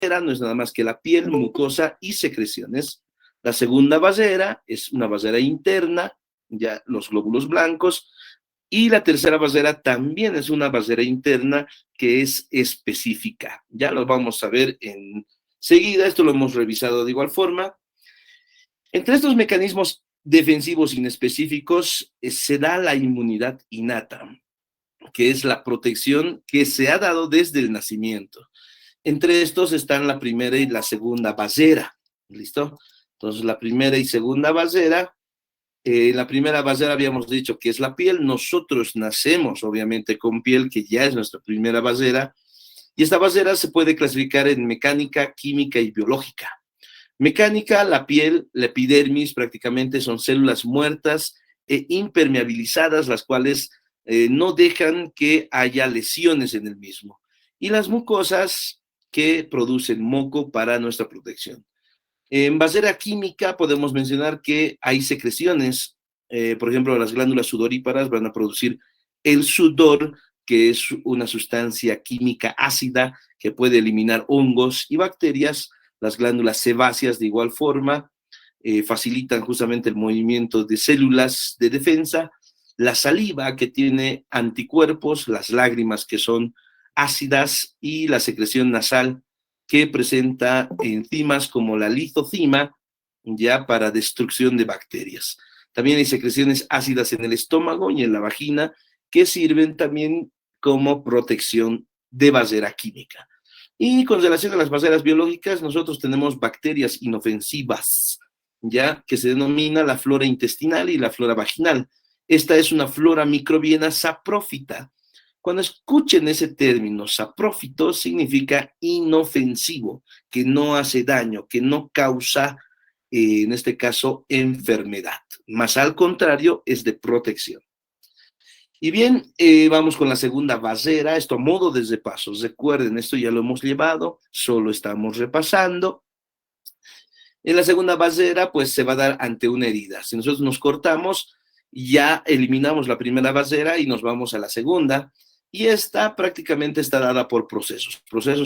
no es nada más que la piel, mucosa y secreciones. La segunda basera es una basera interna, ya los glóbulos blancos. Y la tercera basera también es una basera interna que es específica. Ya lo vamos a ver enseguida, esto lo hemos revisado de igual forma. Entre estos mecanismos defensivos inespecíficos se da la inmunidad innata, que es la protección que se ha dado desde el nacimiento. Entre estos están la primera y la segunda basera, ¿listo? Entonces, la primera y segunda basera, la primera basera habíamos dicho que es la piel. Nosotros nacemos, obviamente, con piel, que ya es nuestra primera basera, y esta basera se puede clasificar en mecánica, química y biológica. Mecánica, la piel, la epidermis, prácticamente son células muertas e impermeabilizadas, las cuales no dejan que haya lesiones en el mismo. Y las mucosas, que producen moco para nuestra protección. En basera química podemos mencionar que hay secreciones, por ejemplo, las glándulas sudoríparas van a producir el sudor, que es una sustancia química ácida que puede eliminar hongos y bacterias. Las glándulas sebáceas, de igual forma, facilitan justamente el movimiento de células de defensa. La saliva, que tiene anticuerpos, las lágrimas, que son ácidas, y la secreción nasal, que presenta enzimas como la lisocima, ya para destrucción de bacterias. También hay secreciones ácidas en el estómago y en la vagina, que sirven también como protección de basera química. Y con relación a las baseras biológicas, nosotros tenemos bacterias inofensivas, ya, que se denomina la flora intestinal y la flora vaginal. Esta es una flora microbiana saprófita. Cuando escuchen ese término, saprófito, significa inofensivo, que no hace daño, que no causa, en este caso, enfermedad. Más al contrario, es de protección. Y bien, vamos con la segunda basera, esto a modo de pasos. Recuerden, esto ya lo hemos llevado, solo estamos repasando. En la segunda basera, pues se va a dar ante una herida. Si nosotros nos cortamos, ya eliminamos la primera basera y nos vamos a la segunda. Y esta prácticamente está dada por procesos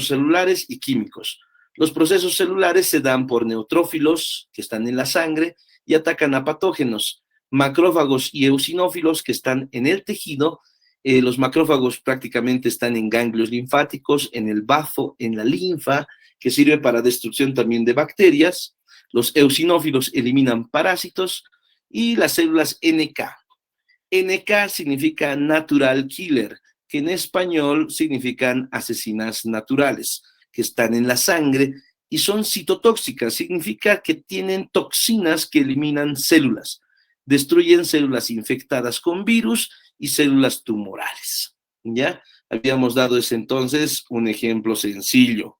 celulares y químicos. Los procesos celulares se dan por neutrófilos, que están en la sangre, y atacan a patógenos. Macrófagos y eosinófilos, que están en el tejido. Los macrófagos prácticamente están en ganglios linfáticos, en el bazo, en la linfa, que sirve para destrucción también de bacterias. Los eosinófilos eliminan parásitos, y las células NK. NK significa natural killer, que en español significan asesinas naturales, que están en la sangre y son citotóxicas, significa que tienen toxinas que eliminan células, destruyen células infectadas con virus y células tumorales. ¿Ya? Habíamos dado ese entonces un ejemplo sencillo.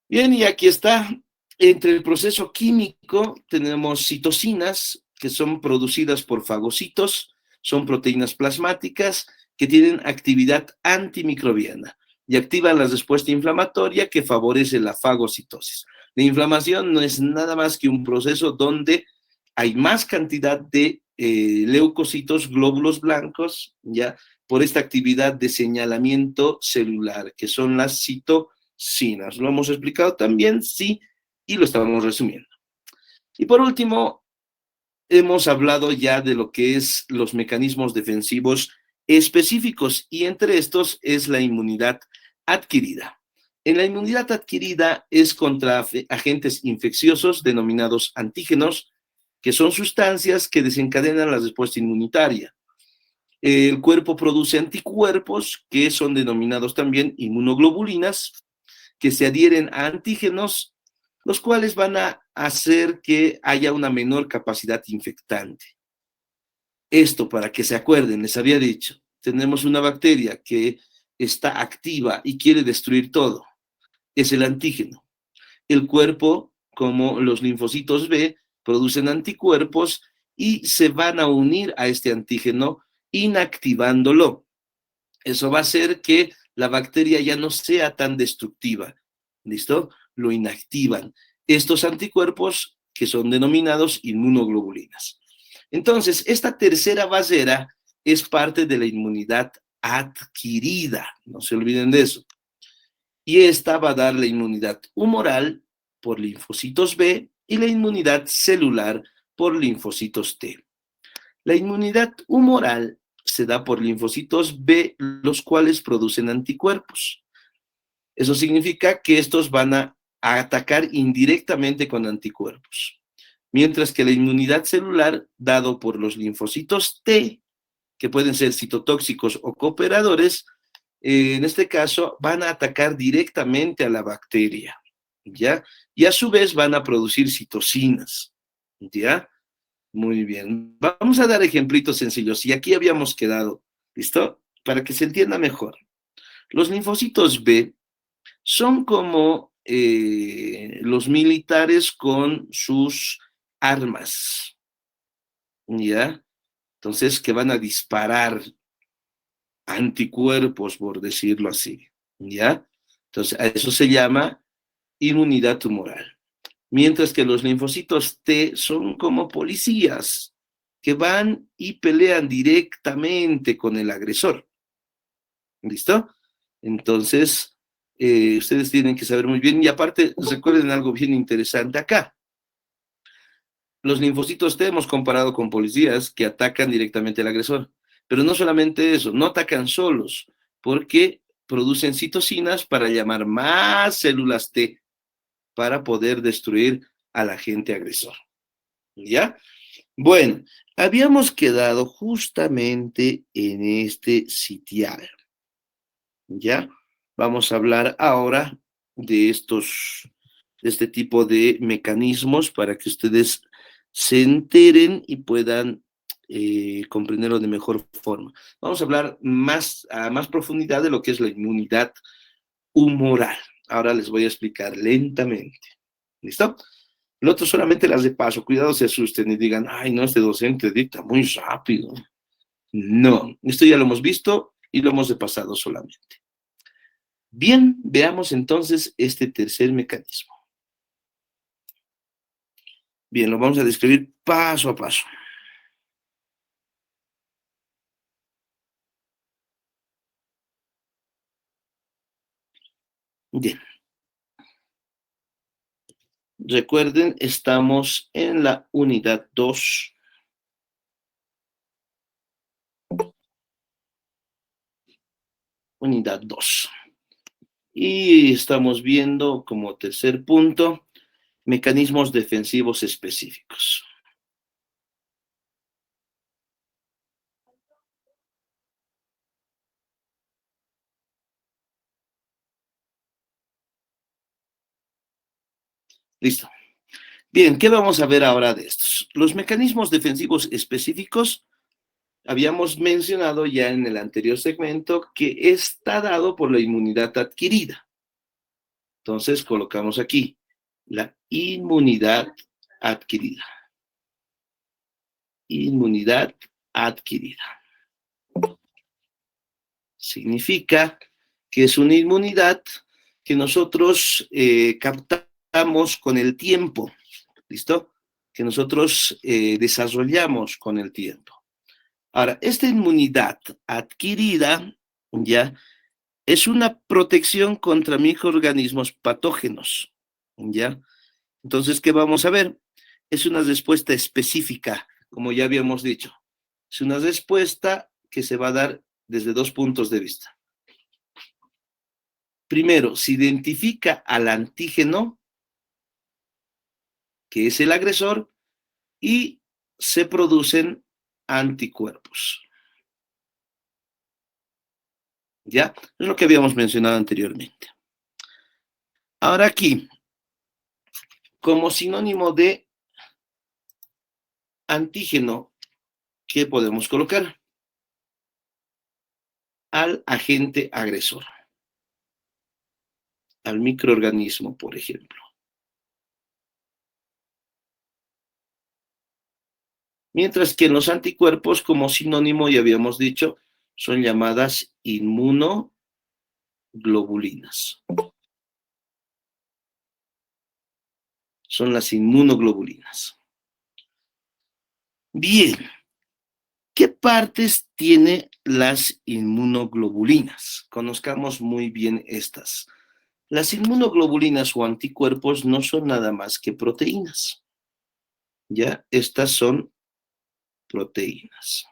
Bien, y aquí está. Entre el proceso químico tenemos citocinas, que son producidas por fagocitos, son proteínas plasmáticas que tienen actividad antimicrobiana y activan la respuesta inflamatoria que favorece la fagocitosis. La inflamación no es nada más que un proceso donde hay más cantidad de leucocitos, glóbulos blancos, ya, por esta actividad de señalamiento celular, que son las citocinas. Lo hemos explicado también, sí, y lo estamos resumiendo. Y por último, hemos hablado ya de lo que es los mecanismos defensivos específicos, y entre estos es la inmunidad adquirida. En la inmunidad adquirida es contra agentes infecciosos denominados antígenos, que son sustancias que desencadenan la respuesta inmunitaria. El cuerpo produce anticuerpos, que son denominados también inmunoglobulinas, que se adhieren a antígenos, los cuales van a hacer que haya una menor capacidad infectante. Esto, para que se acuerden, les había dicho, tenemos una bacteria que está activa y quiere destruir todo. Es el antígeno. El cuerpo, como los linfocitos B, producen anticuerpos y se van a unir a este antígeno inactivándolo. Eso va a hacer que la bacteria ya no sea tan destructiva. ¿Listo? Lo inactivan. Estos anticuerpos, que son denominados inmunoglobulinas. Entonces, esta tercera basera es parte de la inmunidad adquirida. No se olviden de eso. Y esta va a dar la inmunidad humoral por linfocitos B y la inmunidad celular por linfocitos T. La inmunidad humoral se da por linfocitos B, los cuales producen anticuerpos. Eso significa que estos van a atacar indirectamente con anticuerpos. Mientras que la inmunidad celular, dado por los linfocitos T, que pueden ser citotóxicos o cooperadores, en este caso van a atacar directamente a la bacteria, ¿ya? Y a su vez van a producir citocinas, ¿ya? Muy bien. Vamos a dar ejemplitos sencillos. Y aquí habíamos quedado, ¿listo? Para que se entienda mejor. Los linfocitos B son como los militares con sus armas, ¿ya? Entonces, que van a disparar anticuerpos, por decirlo así, ¿ya? Entonces, a eso se llama inmunidad tumoral. Mientras que los linfocitos T son como policías que van y pelean directamente con el agresor. ¿Listo? Entonces, ustedes tienen que saber muy bien, y aparte, recuerden algo bien interesante acá. Los linfocitos T hemos comparado con policías que atacan directamente al agresor. Pero no solamente eso, no atacan solos, porque producen citocinas para llamar más células T para poder destruir al agente agresor. ¿Ya? Bueno, habíamos quedado justamente en este sitial. ¿Ya? Vamos a hablar ahora de este tipo de mecanismos para que ustedes se enteren y puedan comprenderlo de mejor forma. Vamos a hablar a más profundidad de lo que es la inmunidad humoral. Ahora les voy a explicar lentamente. ¿Listo? El otro solamente las de paso. Cuidado, se asusten y digan, ay, no, este docente dicta muy rápido. No, esto ya lo hemos visto y lo hemos de pasado solamente. Bien, veamos entonces este tercer mecanismo. Bien, lo vamos a describir paso a paso. Bien. Recuerden, estamos en la unidad 2. Unidad 2. Y estamos viendo como tercer punto mecanismos defensivos específicos. Listo. Bien, ¿qué vamos a ver ahora de estos? Los mecanismos defensivos específicos, habíamos mencionado ya en el anterior segmento que está dado por la inmunidad adquirida. Entonces colocamos aquí la inmunidad adquirida. Inmunidad adquirida. Significa que es una inmunidad que nosotros captamos con el tiempo. ¿Listo? Que nosotros desarrollamos con el tiempo. Ahora, esta inmunidad adquirida, ya, es una protección contra microorganismos patógenos, ¿ya? Entonces, ¿qué vamos a ver? Es una respuesta específica, como ya habíamos dicho. Es una respuesta que se va a dar desde dos puntos de vista. Primero, se identifica al antígeno, que es el agresor, y se producen anticuerpos. ¿Ya? Es lo que habíamos mencionado anteriormente. Ahora aquí, como sinónimo de antígeno, ¿qué podemos colocar? Al agente agresor, al microorganismo, por ejemplo. Mientras que en los anticuerpos, como sinónimo, ya habíamos dicho, son llamadas inmunoglobulinas. Son las inmunoglobulinas. Bien, ¿qué partes tiene las inmunoglobulinas? Conozcamos muy bien estas. Las inmunoglobulinas o anticuerpos no son nada más que proteínas. ¿Ya? Estas son proteínas.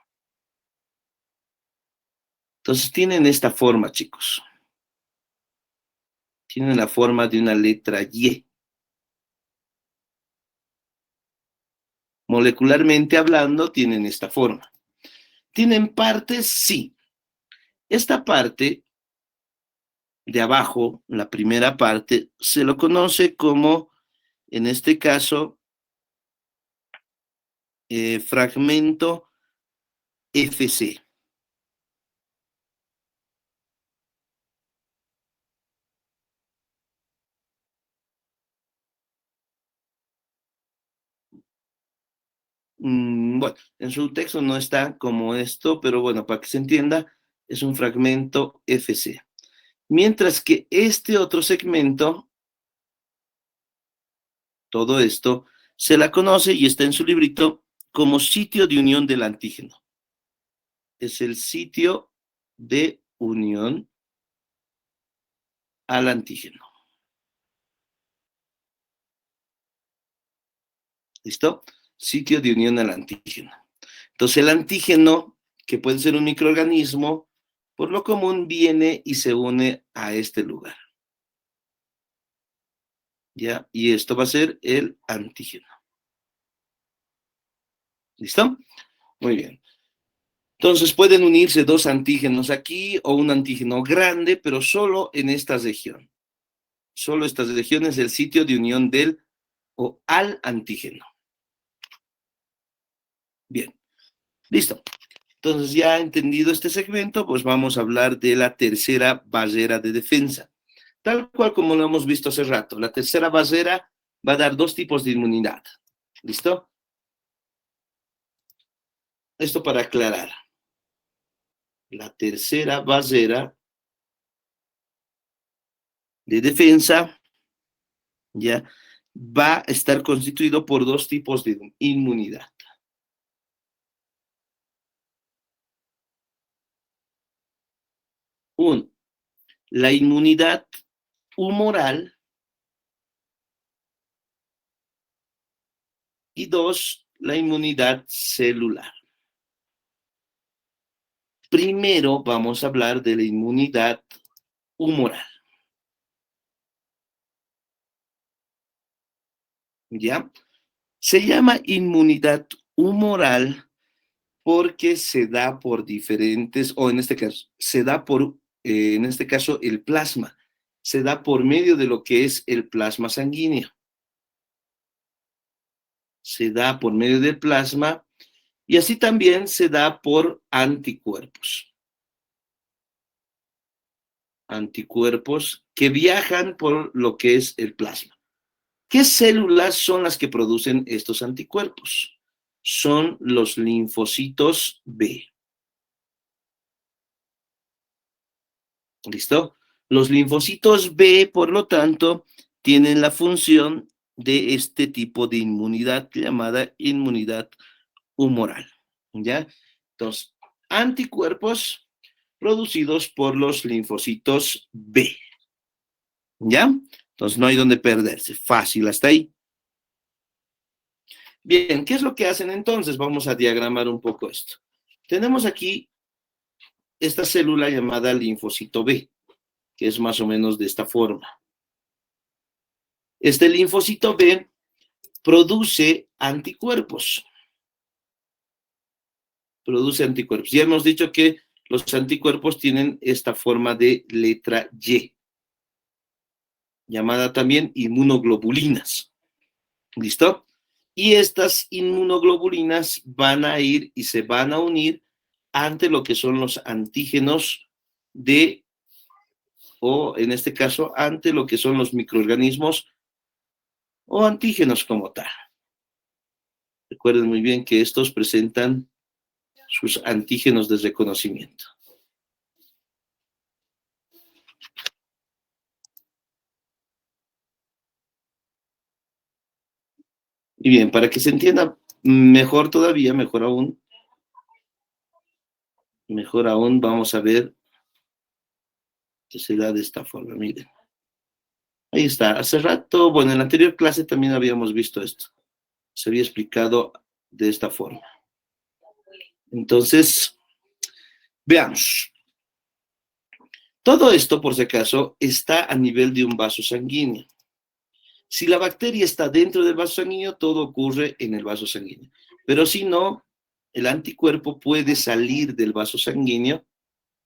Entonces tienen esta forma, chicos. Tienen la forma de una letra Y. Molecularmente hablando, tienen esta forma. ¿Tienen partes? Sí. Esta parte de abajo, la primera parte, se lo conoce como, en este caso, fragmento FC. Bueno, en su texto no está como esto, pero bueno, para que se entienda, es un fragmento FC. Mientras que este otro segmento, todo esto, se la conoce y está en su librito como sitio de unión del antígeno. Es el sitio de unión al antígeno. ¿Listo? Sitio de unión al antígeno. Entonces el antígeno, que puede ser un microorganismo, por lo común viene y se une a este lugar. ¿Ya? Y esto va a ser el antígeno. ¿Listo? Muy bien. Entonces pueden unirse dos antígenos aquí o un antígeno grande, pero solo en esta región. Solo esta región es el sitio de unión del o al antígeno. Bien, listo. Entonces ya entendido este segmento, pues vamos a hablar de la tercera barrera de defensa. Tal cual como lo hemos visto hace rato, la tercera barrera va a dar dos tipos de inmunidad. ¿Listo? Esto para aclarar. La tercera barrera de defensa ya va a estar constituido por dos tipos de inmunidad. Uno, la inmunidad humoral y dos, la inmunidad celular. Primero vamos a hablar de la inmunidad humoral. ¿Ya? Se llama inmunidad humoral porque se da por diferentes, o en este caso, se da por, en este caso, el plasma. Se da por medio de lo que es el plasma sanguíneo. Se da por medio del plasma y así también se da por anticuerpos. Anticuerpos que viajan por lo que es el plasma. ¿Qué células son las que producen estos anticuerpos? Son los linfocitos B. ¿Listo? Los linfocitos B, por lo tanto, tienen la función de este tipo de inmunidad llamada inmunidad humoral. ¿Ya? Entonces, anticuerpos producidos por los linfocitos B. ¿Ya? Entonces, no hay donde perderse. Fácil hasta ahí. Bien, ¿qué es lo que hacen entonces? Vamos a diagramar un poco esto. Tenemos aquí esta célula llamada linfocito B, que es más o menos de esta forma. Este linfocito B produce anticuerpos. Produce anticuerpos. Ya hemos dicho que los anticuerpos tienen esta forma de letra Y, llamada también inmunoglobulinas. ¿Listo? Y estas inmunoglobulinas van a ir y se van a unir ante lo que son los antígenos de, o en este caso, ante lo que son los microorganismos o antígenos como tal. Recuerden muy bien que estos presentan sus antígenos de reconocimiento. Y bien, para que se entienda mejor todavía, mejor aún, vamos a ver que se da de esta forma, miren. Ahí está. Hace rato, bueno, en la anterior clase también habíamos visto esto. Se había explicado de esta forma. Entonces, veamos. Todo esto, por si acaso, está a nivel de un vaso sanguíneo. Si la bacteria está dentro del vaso sanguíneo, todo ocurre en el vaso sanguíneo. Pero si no, el anticuerpo puede salir del vaso sanguíneo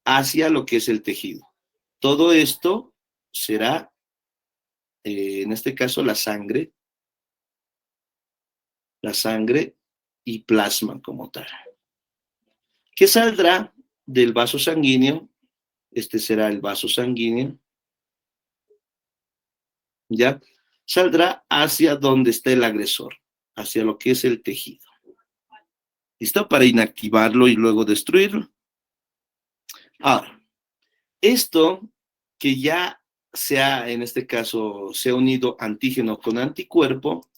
hacia lo que es el tejido. Todo esto será, en este caso, la sangre y plasma como tal. ¿Qué saldrá del vaso sanguíneo? Este será el vaso sanguíneo, ¿ya? Saldrá hacia donde está el agresor, hacia lo que es el tejido. ¿Listo? Para inactivarlo y luego destruirlo. Ahora, esto que ya en este caso, se ha unido antígeno con anticuerpo,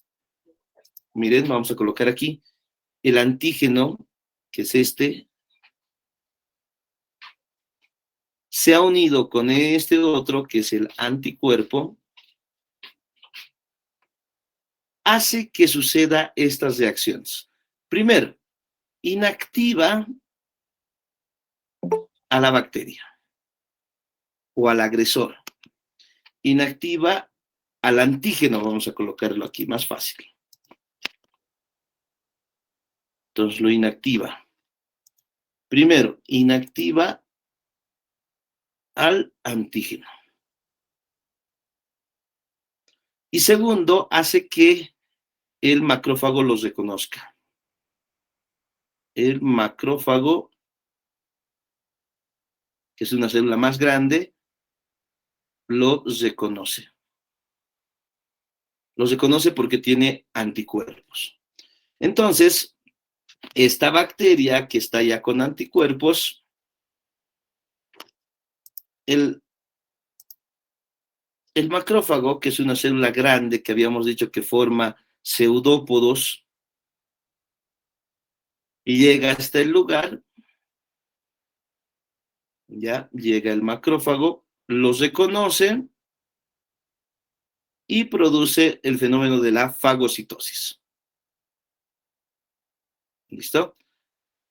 miren, vamos a colocar aquí el antígeno, que es este, se ha unido con este otro, que es el anticuerpo, hace que suceda estas reacciones. Primero, inactiva a la bacteria o al agresor. Inactiva al antígeno, vamos a colocarlo aquí, más fácil. Entonces lo inactiva. Primero, inactiva al antígeno. Y segundo, hace que el macrófago los reconozca. El macrófago, que es una célula más grande, los reconoce. Los reconoce porque tiene anticuerpos. Entonces, esta bacteria que está ya con anticuerpos, el macrófago, que es una célula grande que habíamos dicho que forma pseudópodos, y llega hasta el lugar, ya llega el macrófago, los reconoce y produce el fenómeno de la fagocitosis. ¿Listo?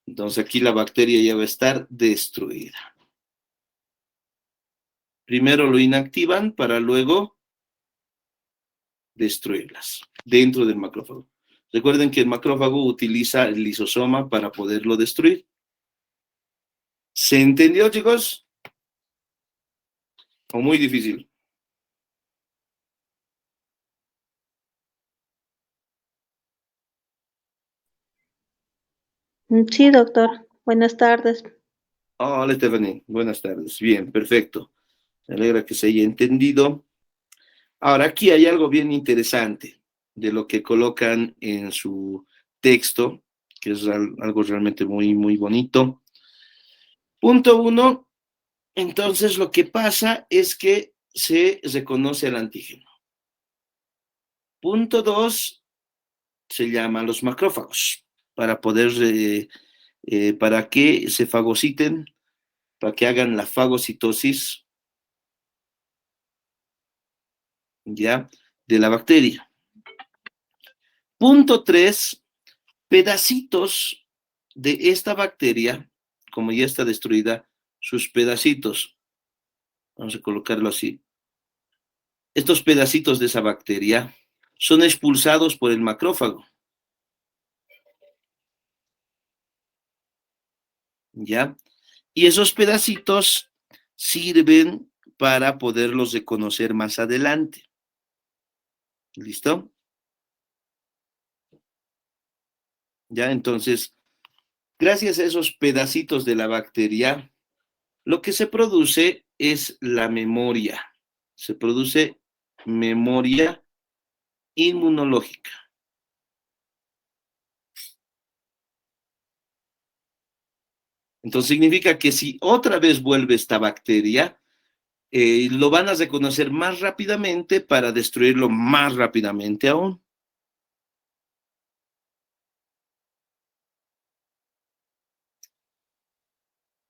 Entonces aquí la bacteria ya va a estar destruida. Primero lo inactivan para luego destruirlas dentro del macrófago. Recuerden que el macrófago utiliza el lisosoma para poderlo destruir. ¿Se entendió, chicos? ¿O muy difícil? Sí, doctor. Buenas tardes. Hola, Stephanie. Buenas tardes. Bien, perfecto. Me alegra que se haya entendido. Ahora, aquí hay algo bien interesante de lo que colocan en su texto, que es algo realmente muy, muy bonito. Punto uno, entonces lo que pasa es que se reconoce el antígeno. Punto dos, se llama los macrófagos, para poder, para que se fagociten, para que hagan la fagocitosis, ya, de la bacteria. Punto tres, pedacitos de esta bacteria, como ya está destruida, sus pedacitos, vamos a colocarlo así, estos pedacitos de esa bacteria son expulsados por el macrófago, ¿ya? Y esos pedacitos sirven para poderlos reconocer más adelante. ¿Listo? ¿Ya? Entonces, gracias a esos pedacitos de la bacteria, lo que se produce es la memoria. Se produce memoria inmunológica. Entonces significa que si otra vez vuelve esta bacteria, lo van a reconocer más rápidamente para destruirlo más rápidamente aún.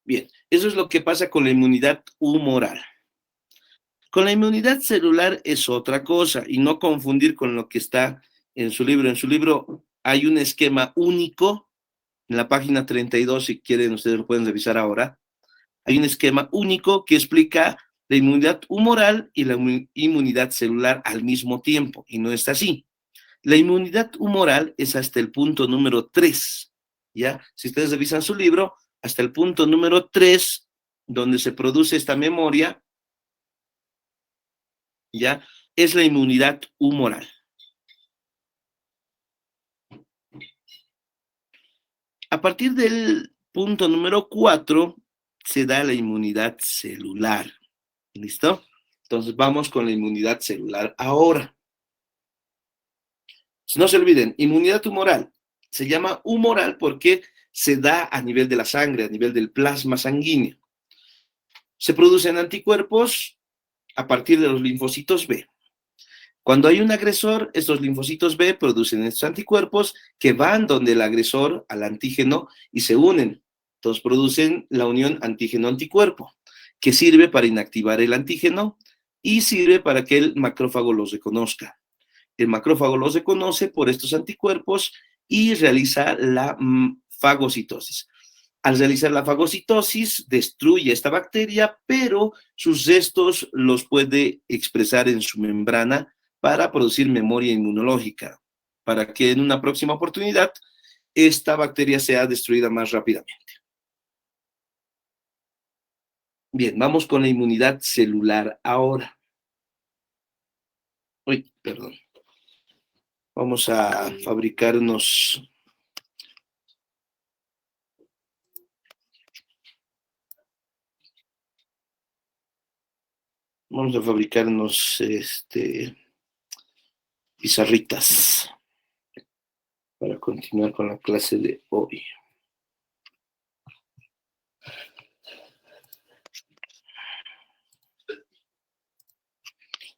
Bien, eso es lo que pasa con la inmunidad humoral. Con la inmunidad celular es otra cosa, y no confundir con lo que está en su libro. En su libro hay un esquema único, en la página 32, si quieren, ustedes lo pueden revisar ahora. Hay un esquema único que explica la inmunidad humoral y la inmunidad celular al mismo tiempo, y no es así. La inmunidad humoral es hasta el punto número 3, ¿ya? Si ustedes revisan su libro, hasta el punto número 3, donde se produce esta memoria, ¿ya? Es la inmunidad humoral. A partir del punto número 4, se da la inmunidad celular. ¿Listo? Entonces vamos con la inmunidad celular ahora. No se olviden, inmunidad humoral. Se llama humoral porque se da a nivel de la sangre, a nivel del plasma sanguíneo. Se producen anticuerpos a partir de los linfocitos B. Cuando hay un agresor, estos linfocitos B producen estos anticuerpos que van donde el agresor, al antígeno, y se unen. Entonces producen la unión antígeno-anticuerpo, que sirve para inactivar el antígeno y sirve para que el macrófago los reconozca. El macrófago los reconoce por estos anticuerpos y realiza la fagocitosis. Al realizar la fagocitosis, destruye esta bacteria, pero sus restos los puede expresar en su membrana para producir memoria inmunológica, para que en una próxima oportunidad esta bacteria sea destruida más rápidamente. Bien, vamos con la inmunidad celular ahora. Uy, perdón. Vamos a fabricarnos pizarritas para continuar con la clase de hoy.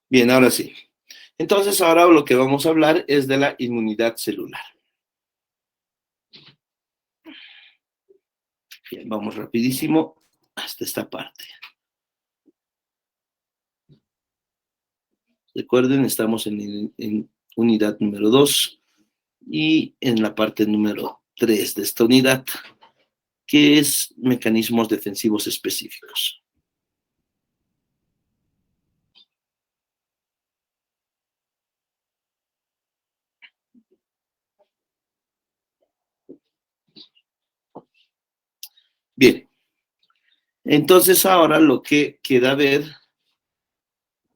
Bien, ahora sí. Entonces, ahora lo que vamos a hablar es de la inmunidad celular. Bien, vamos rapidísimo hasta esta parte. Recuerden, estamos en unidad número 2 y en la parte número 3 de esta unidad, que es mecanismos defensivos específicos. Bien, entonces ahora lo que queda ver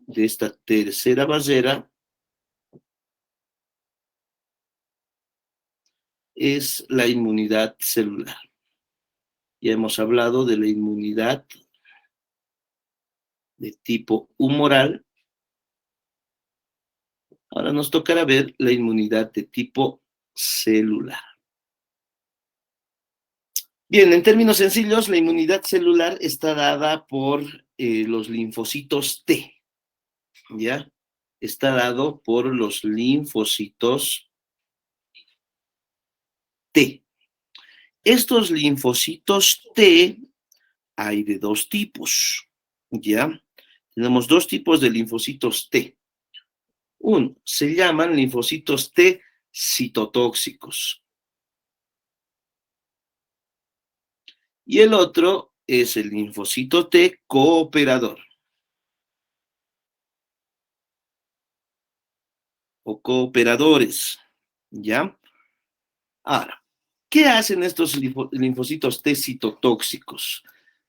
de esta tercera barrera es la inmunidad celular. Ya hemos hablado de la inmunidad de tipo humoral. Ahora nos tocará ver la inmunidad de tipo celular. Bien, en términos sencillos, la inmunidad celular está dada por los linfocitos T, ¿ya? Está dado por los linfocitos T. Estos linfocitos T hay de dos tipos, ¿ya? Tenemos dos tipos de linfocitos T. Uno, se llaman linfocitos T citotóxicos. Y el otro es el linfocito T cooperador o cooperadores, ¿ya? Ahora, ¿qué hacen estos linfocitos T citotóxicos?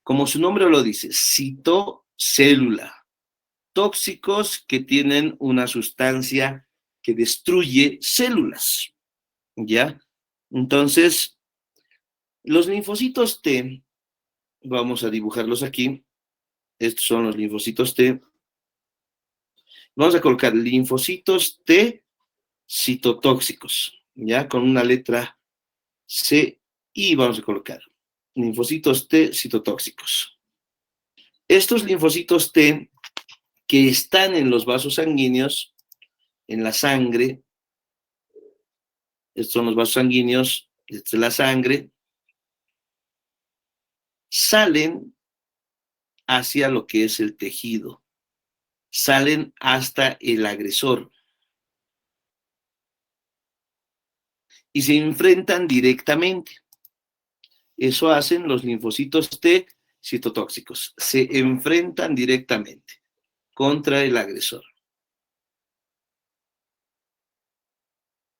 Como su nombre lo dice, citocélula, tóxicos que tienen una sustancia que destruye células, ¿ya? Entonces, los linfocitos T, vamos a dibujarlos aquí, estos son los linfocitos T. Vamos a colocar linfocitos T citotóxicos, ¿ya? Con una letra C y vamos a colocar linfocitos T citotóxicos. Estos linfocitos T que están en los vasos sanguíneos, en la sangre, estos son los vasos sanguíneos, esta es la sangre, salen hacia lo que es el tejido salen hasta el agresor y se enfrentan directamente. Eso hacen los linfocitos T citotóxicos. Se enfrentan directamente contra el agresor.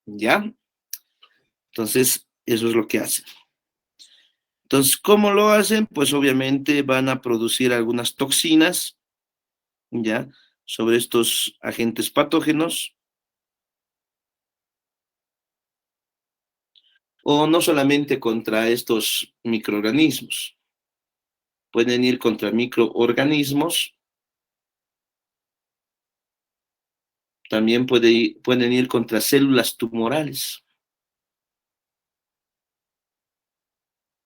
¿Ya? Entonces, eso es lo que hacen. Entonces, ¿cómo lo hacen? Pues obviamente van a producir algunas toxinas, ¿ya? Sobre estos agentes patógenos. O no solamente contra estos microorganismos. Pueden ir contra microorganismos. También pueden ir contra células tumorales.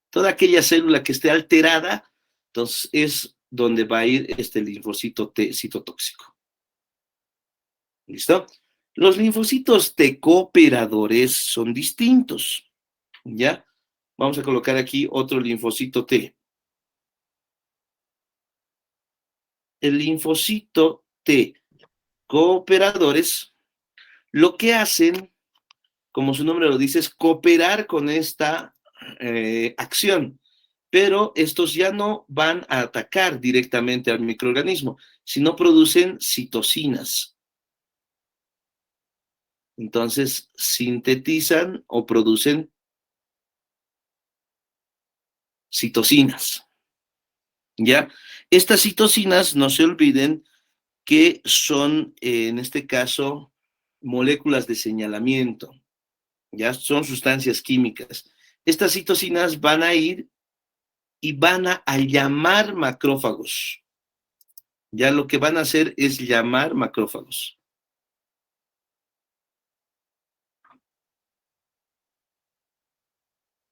Toda aquella célula que esté alterada, entonces es donde va a ir este linfocito T citotóxico. ¿Listo? Los linfocitos T cooperadores son distintos. ¿Ya? Vamos a colocar aquí otro linfocito T. El linfocito T cooperadores lo que hacen, como su nombre lo dice, es cooperar con esta acción. Pero estos ya no van a atacar directamente al microorganismo, sino producen citocinas. Entonces, sintetizan o producen citocinas. ¿Ya? Estas citocinas, no se olviden que son, en este caso, moléculas de señalamiento. Ya son sustancias químicas. Estas citocinas van a ir y van a llamar macrófagos. Ya lo que van a hacer es llamar macrófagos.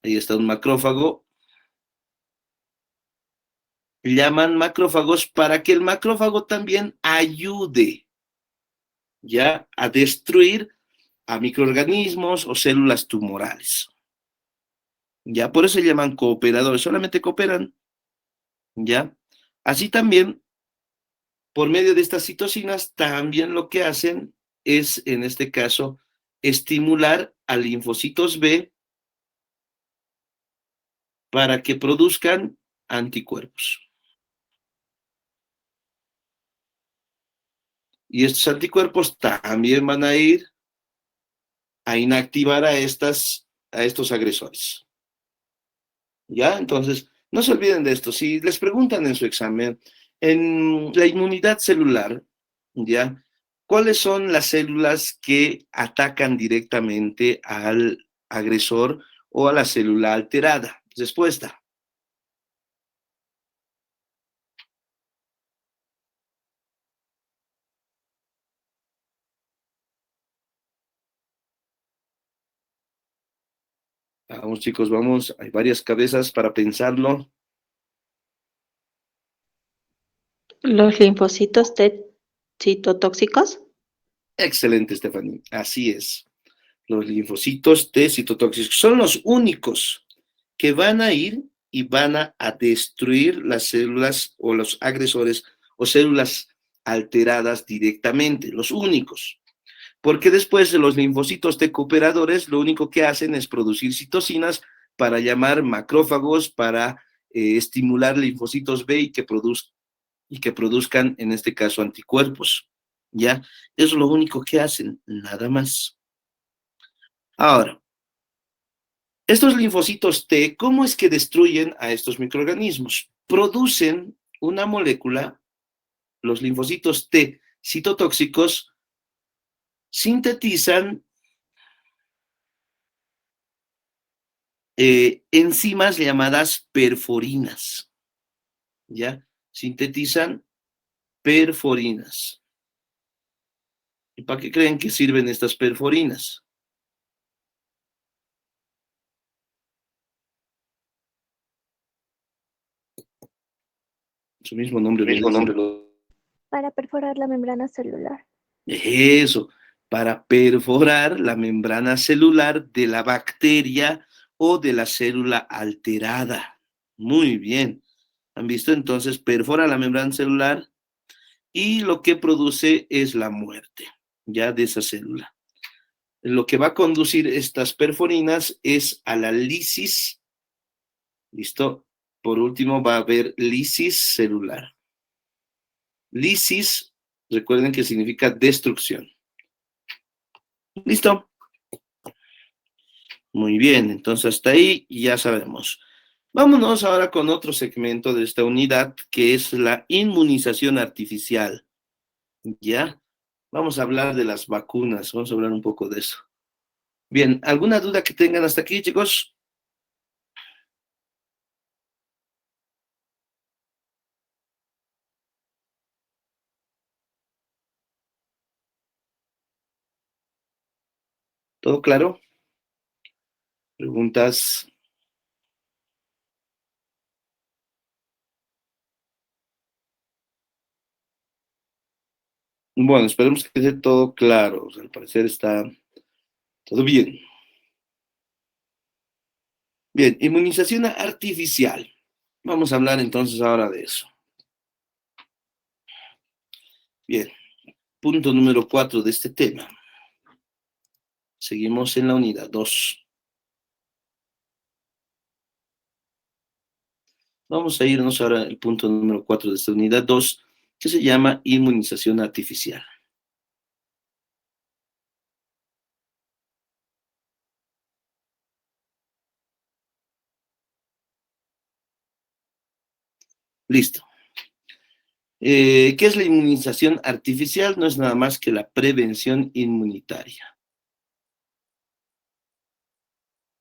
Ahí está un macrófago. Llaman macrófagos para que el macrófago también ayude ya a destruir a microorganismos o células tumorales. Ya por eso se llaman cooperadores, solamente cooperan. Ya. Así también, por medio de estas citocinas, también lo que hacen es, en este caso, estimular a linfocitos B para que produzcan anticuerpos. Y estos anticuerpos también van a ir a inactivar a estos agresores. ¿Ya? Entonces, no se olviden de esto. Si les preguntan en su examen, en la inmunidad celular, ¿ya? ¿Cuáles son las células que atacan directamente al agresor o a la célula alterada? Respuesta. Vamos, chicos, vamos. Hay varias cabezas para pensarlo. ¿Los linfocitos T citotóxicos? Excelente, Stephanie. Así es. Los linfocitos T citotóxicos son los únicos que van a ir y van a destruir las células o los agresores o células alteradas directamente, los únicos. Porque después de los linfocitos T cooperadores, lo único que hacen es producir citocinas para llamar macrófagos, para estimular linfocitos B y que produzcan, en este caso, anticuerpos. ¿Ya? Eso es lo único que hacen, nada más. Ahora, estos linfocitos T, ¿cómo es que destruyen a estos microorganismos? Producen una molécula, los linfocitos T citotóxicos, sintetizan enzimas llamadas perforinas, ¿ya? Sintetizan perforinas. ¿Y para qué creen que sirven estas perforinas? Su mismo nombre lo dice. Para perforar la membrana celular. Eso, para perforar la membrana celular de la bacteria o de la célula alterada. Muy bien. ¿Han visto? Entonces, perfora la membrana celular y lo que produce es la muerte, ya, de esa célula. Lo que va a conducir estas perforinas es a la lisis. ¿Listo? Por último va a haber lisis celular. Lisis, recuerden que significa destrucción. ¿Listo? Muy bien, entonces hasta ahí ya sabemos. Vámonos ahora con otro segmento de esta unidad, que es la inmunización artificial. ¿Ya? Vamos a hablar de las vacunas, vamos a hablar un poco de eso. Bien, ¿alguna duda que tengan hasta aquí, chicos? ¿Todo claro? ¿Preguntas? Bueno, esperemos que esté todo claro. O sea, al parecer está todo bien. Bien, inmunización artificial. Vamos a hablar entonces ahora de eso. Bien, punto número 4 de este tema. Seguimos en la unidad 2. Vamos a irnos ahora al punto número 4 de esta unidad 2, que se llama inmunización artificial. Listo. ¿Qué es la inmunización artificial? No es nada más que la prevención inmunitaria.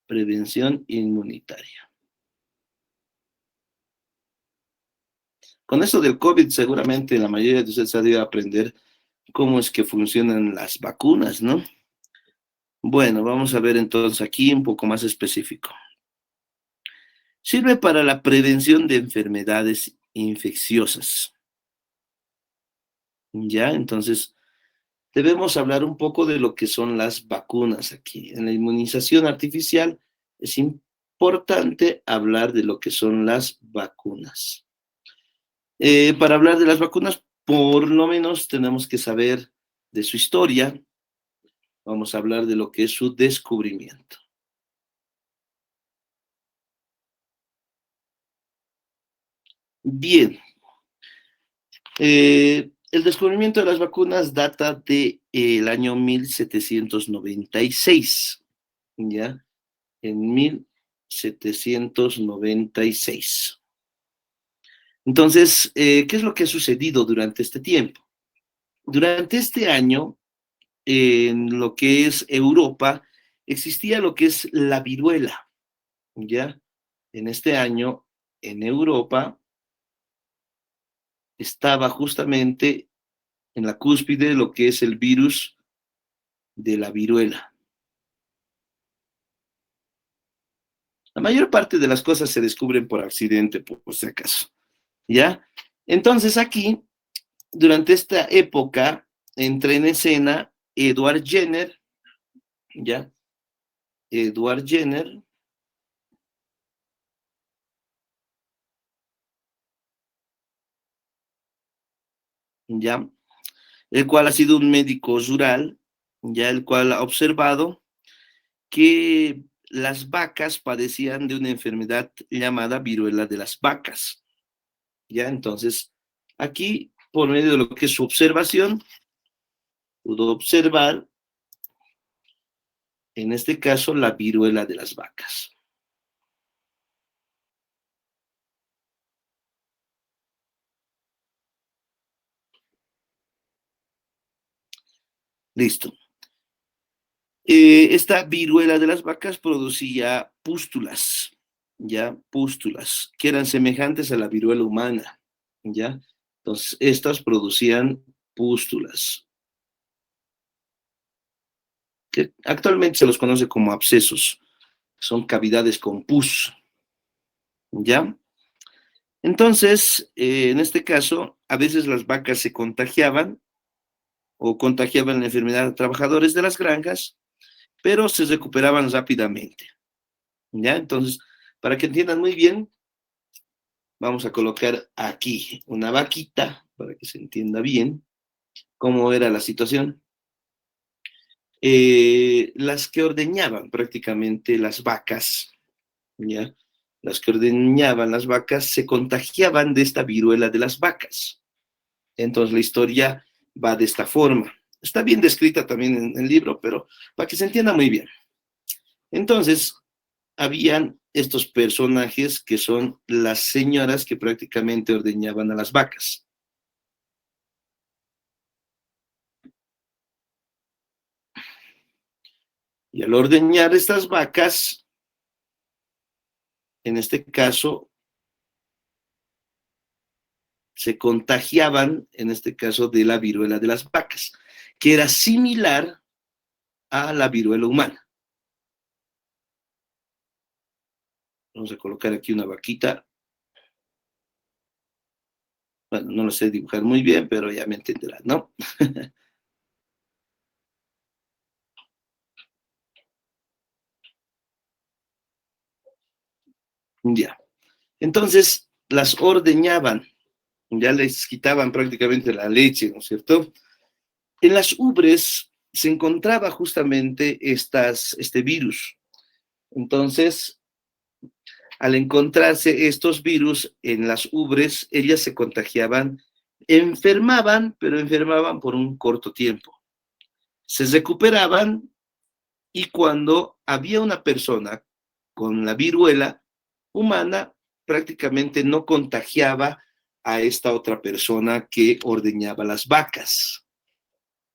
Prevención inmunitaria. Con eso del COVID, seguramente la mayoría de ustedes ha debido aprender cómo es que funcionan las vacunas, ¿no? Bueno, vamos a ver entonces aquí un poco más específico. Sirve para la prevención de enfermedades infecciosas. Ya, entonces debemos hablar un poco de lo que son las vacunas aquí. En la inmunización artificial es importante hablar de lo que son las vacunas. Para hablar de las vacunas, por lo menos tenemos que saber de su historia. Vamos a hablar de lo que es su descubrimiento. Bien. El descubrimiento de las vacunas data del año 1796, ¿ya? En 1796. Entonces, ¿qué es lo que ha sucedido durante este tiempo? Durante este año, en lo que es Europa, existía lo que es la viruela, ¿ya? En este año, en Europa, estaba justamente en la cúspide de lo que es el virus de la viruela. La mayor parte de las cosas se descubren por accidente, por si acaso, ¿ya? Entonces aquí, durante esta época, entra en escena Edward Jenner, ¿ya? Edward Jenner, ¿ya? El cual ha sido un médico rural, ya el cual ha observado que las vacas padecían de una enfermedad llamada viruela de las vacas, ¿ya? Entonces, aquí, por medio de lo que es su observación, pudo observar, en este caso, la viruela de las vacas. Listo. Esta viruela de las vacas producía pústulas, ¿ya? Pústulas, que eran semejantes a la viruela humana, ¿ya? Entonces, estas producían pústulas, que actualmente se los conoce como abscesos, son cavidades con pus, ¿ya? Entonces, en este caso, a veces las vacas se contagiaban o contagiaban la enfermedad a trabajadores de las granjas, pero se recuperaban rápidamente, ¿ya? Entonces, para que entiendan muy bien, vamos a colocar aquí una vaquita, para que se entienda bien cómo era la situación. Las que ordeñaban prácticamente las vacas, ¿ya? Las que ordeñaban las vacas se contagiaban de esta viruela de las vacas. Entonces la historia va de esta forma. Está bien descrita también en el libro, pero para que se entienda muy bien. Entonces, habían estos personajes que son las señoras que prácticamente ordeñaban a las vacas. Y al ordeñar estas vacas, en este caso, se contagiaban, en este caso, de la viruela de las vacas, que era similar a la viruela humana. Vamos a colocar aquí una vaquita. Bueno, no lo sé dibujar muy bien, pero ya me entenderán, ¿no? Ya. Entonces, las ordeñaban, ya les quitaban prácticamente la leche, ¿no es cierto? En las ubres se encontraba justamente este virus. Entonces, al encontrarse estos virus en las ubres, ellas se contagiaban, enfermaban, pero enfermaban por un corto tiempo. Se recuperaban y cuando había una persona con la viruela humana, prácticamente no contagiaba a esta otra persona que ordeñaba las vacas.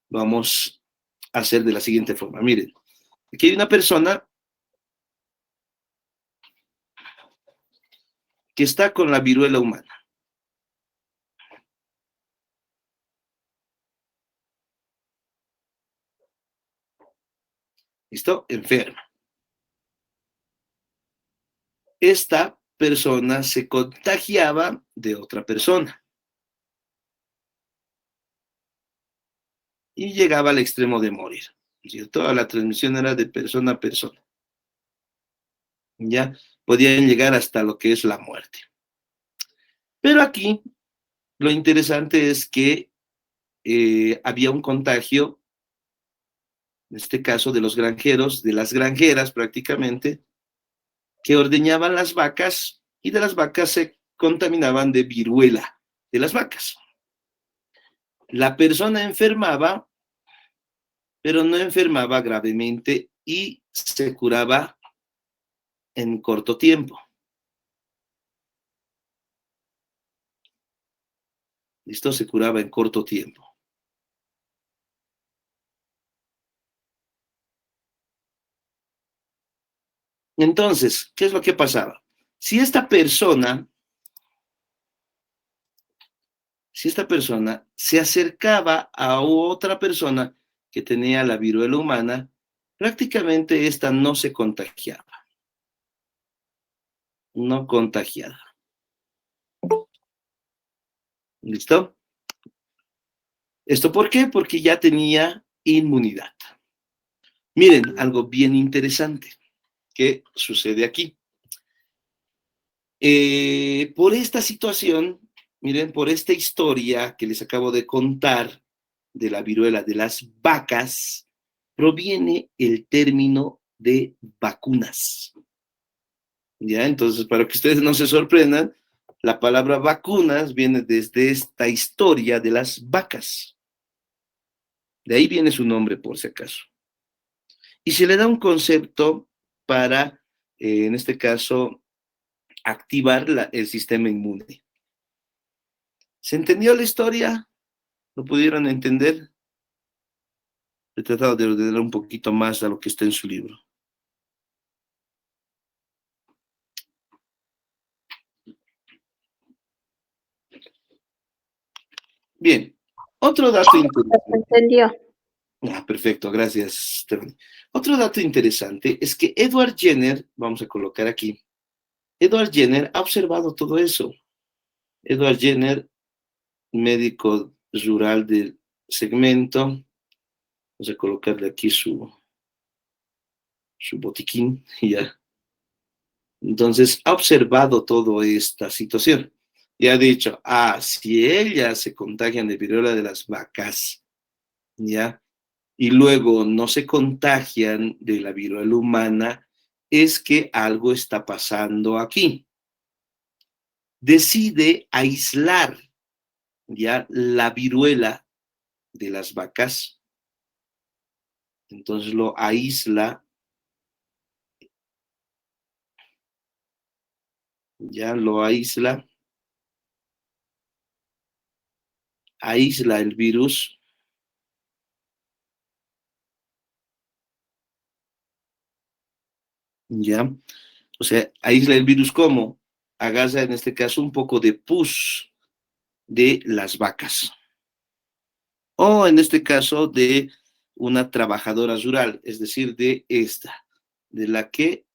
Vamos a hacer de la siguiente forma. Miren, aquí hay una persona que está con la viruela humana. ¿Listo? Enferma. Esta persona se contagiaba de otra persona y llegaba al extremo de morir. Toda la transmisión era de persona a persona. Ya podían llegar hasta lo que es la muerte. Pero aquí lo interesante es que había un contagio, en este caso de los granjeros, de las granjeras prácticamente, que ordeñaban las vacas y de las vacas se contaminaban de viruela de las vacas. La persona enfermaba, pero no enfermaba gravemente y se curaba en corto tiempo. ¿Listo? Se curaba en corto tiempo. Entonces, ¿qué es lo que pasaba? Si esta persona se acercaba a otra persona que tenía la viruela humana, prácticamente esta no se contagiaba. No contagiada. ¿Listo? ¿Esto por qué? Porque ya tenía inmunidad. Miren, algo bien interesante que sucede aquí. Por esta situación, miren, por esta historia que les acabo de contar de la viruela de las vacas, proviene el término de vacunas. ¿Ya? Entonces, para que ustedes no se sorprendan, la palabra vacunas viene desde esta historia de las vacas. De ahí viene su nombre, por si acaso. Y se le da un concepto para, en este caso, activar el sistema inmune. ¿Se entendió la historia? ¿Lo pudieron entender? He tratado de ordenar un poquito más a lo que está en su libro. Bien, otro dato interesante. ¿Se entendió? Perfecto, gracias, Stephanie. Otro dato interesante es que Edward Jenner, vamos a colocar aquí, Edward Jenner ha observado todo eso. Edward Jenner, médico rural del segmento, vamos a colocarle aquí su botiquín, ya. Entonces, ha observado toda esta situación. y ha dicho, si ellas se contagian de viruela de las vacas, ¿ya? Y luego no se contagian de la viruela humana, es que algo está pasando aquí. Decide aislar, ¿ya?, la viruela de las vacas. Entonces lo aísla, ya lo aísla el virus, ya. O sea, aísla el virus como agarra en este caso un poco de pus de las vacas. O en este caso de una trabajadora rural, es decir, de esta, de la que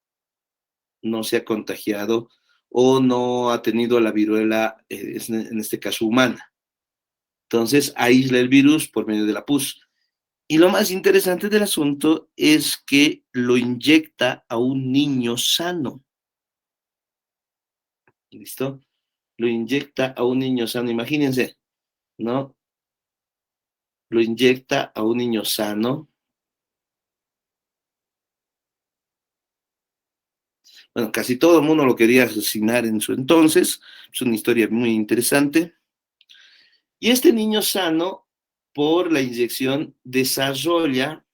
no se ha contagiado o no ha tenido la viruela, en este caso humana. Entonces, aísla el virus por medio de la pus. Y lo más interesante del asunto es que lo inyecta a un niño sano. ¿Listo? Lo inyecta a un niño sano, imagínense, ¿no? Lo inyecta a un niño sano. Bueno, casi todo el mundo lo quería asesinar en su entonces. Es una historia muy interesante. Y este niño sano, por la inyección, desarrolla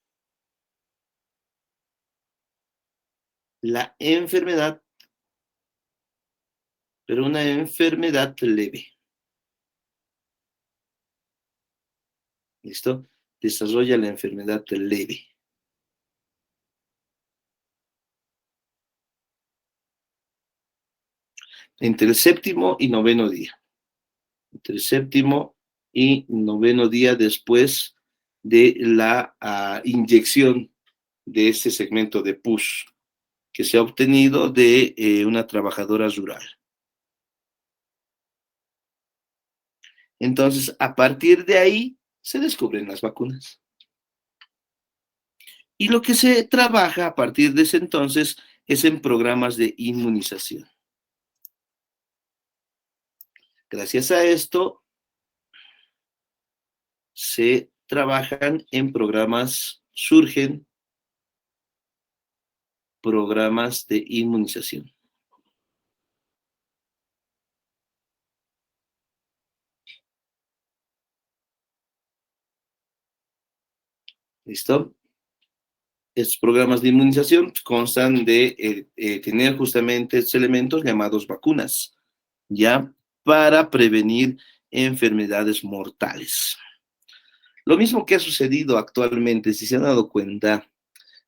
la enfermedad, pero una enfermedad leve. ¿Listo? Desarrolla la enfermedad leve. Entre el séptimo y noveno día. Entre el séptimo y noveno día después de la inyección de ese segmento de pus que se ha obtenido de una trabajadora rural. Entonces, a partir de ahí, se descubren las vacunas. Y lo que se trabaja a partir de ese entonces es en programas de inmunización. Gracias a esto, se trabajan en programas, surgen programas de inmunización. ¿Listo? Estos programas de inmunización constan de tener justamente estos elementos llamados vacunas, ¿ya? Para prevenir enfermedades mortales. Lo mismo que ha sucedido actualmente, si se han dado cuenta,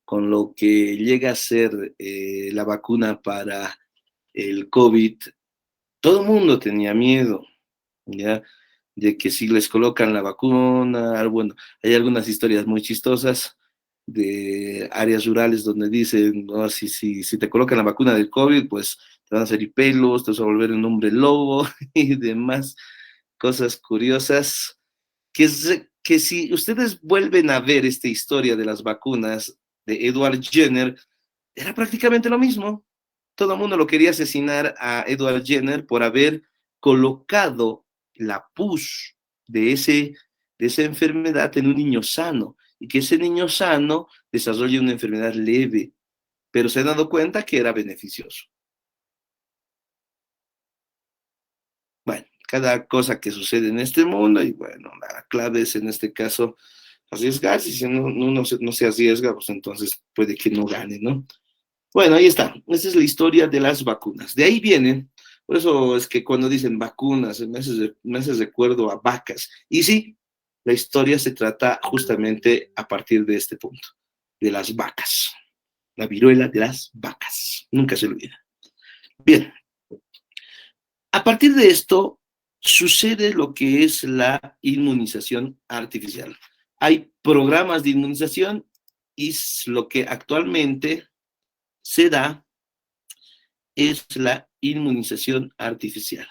con lo que llega a ser la vacuna para el COVID, todo el mundo tenía miedo, ¿ya? De que si les colocan la vacuna, bueno, hay algunas historias muy chistosas de áreas rurales donde dicen, no, si te colocan la vacuna del COVID, pues te van a salir pelos, te vas a volver un hombre lobo y demás cosas curiosas, que si ustedes vuelven a ver esta historia de las vacunas de Edward Jenner, era prácticamente lo mismo. Todo el mundo lo quería asesinar a Edward Jenner por haber colocado la pus de esa enfermedad en un niño sano y que ese niño sano desarrolle una enfermedad leve, pero se han dado cuenta que era beneficioso. Bueno, cada cosa que sucede en este mundo y bueno, la clave es en este caso arriesgarse, si no se arriesga, pues entonces puede que no gane, ¿no? Bueno, ahí está. Esa es la historia de las vacunas. De ahí vienen, por eso es que cuando dicen vacunas, me hace recuerdo a vacas. Y sí, la historia se trata justamente a partir de este punto, de las vacas. La viruela de las vacas. Nunca se olvida. Bien, a partir de esto sucede lo que es la inmunización artificial. Hay programas de inmunización y lo que actualmente se da es la inmunización artificial.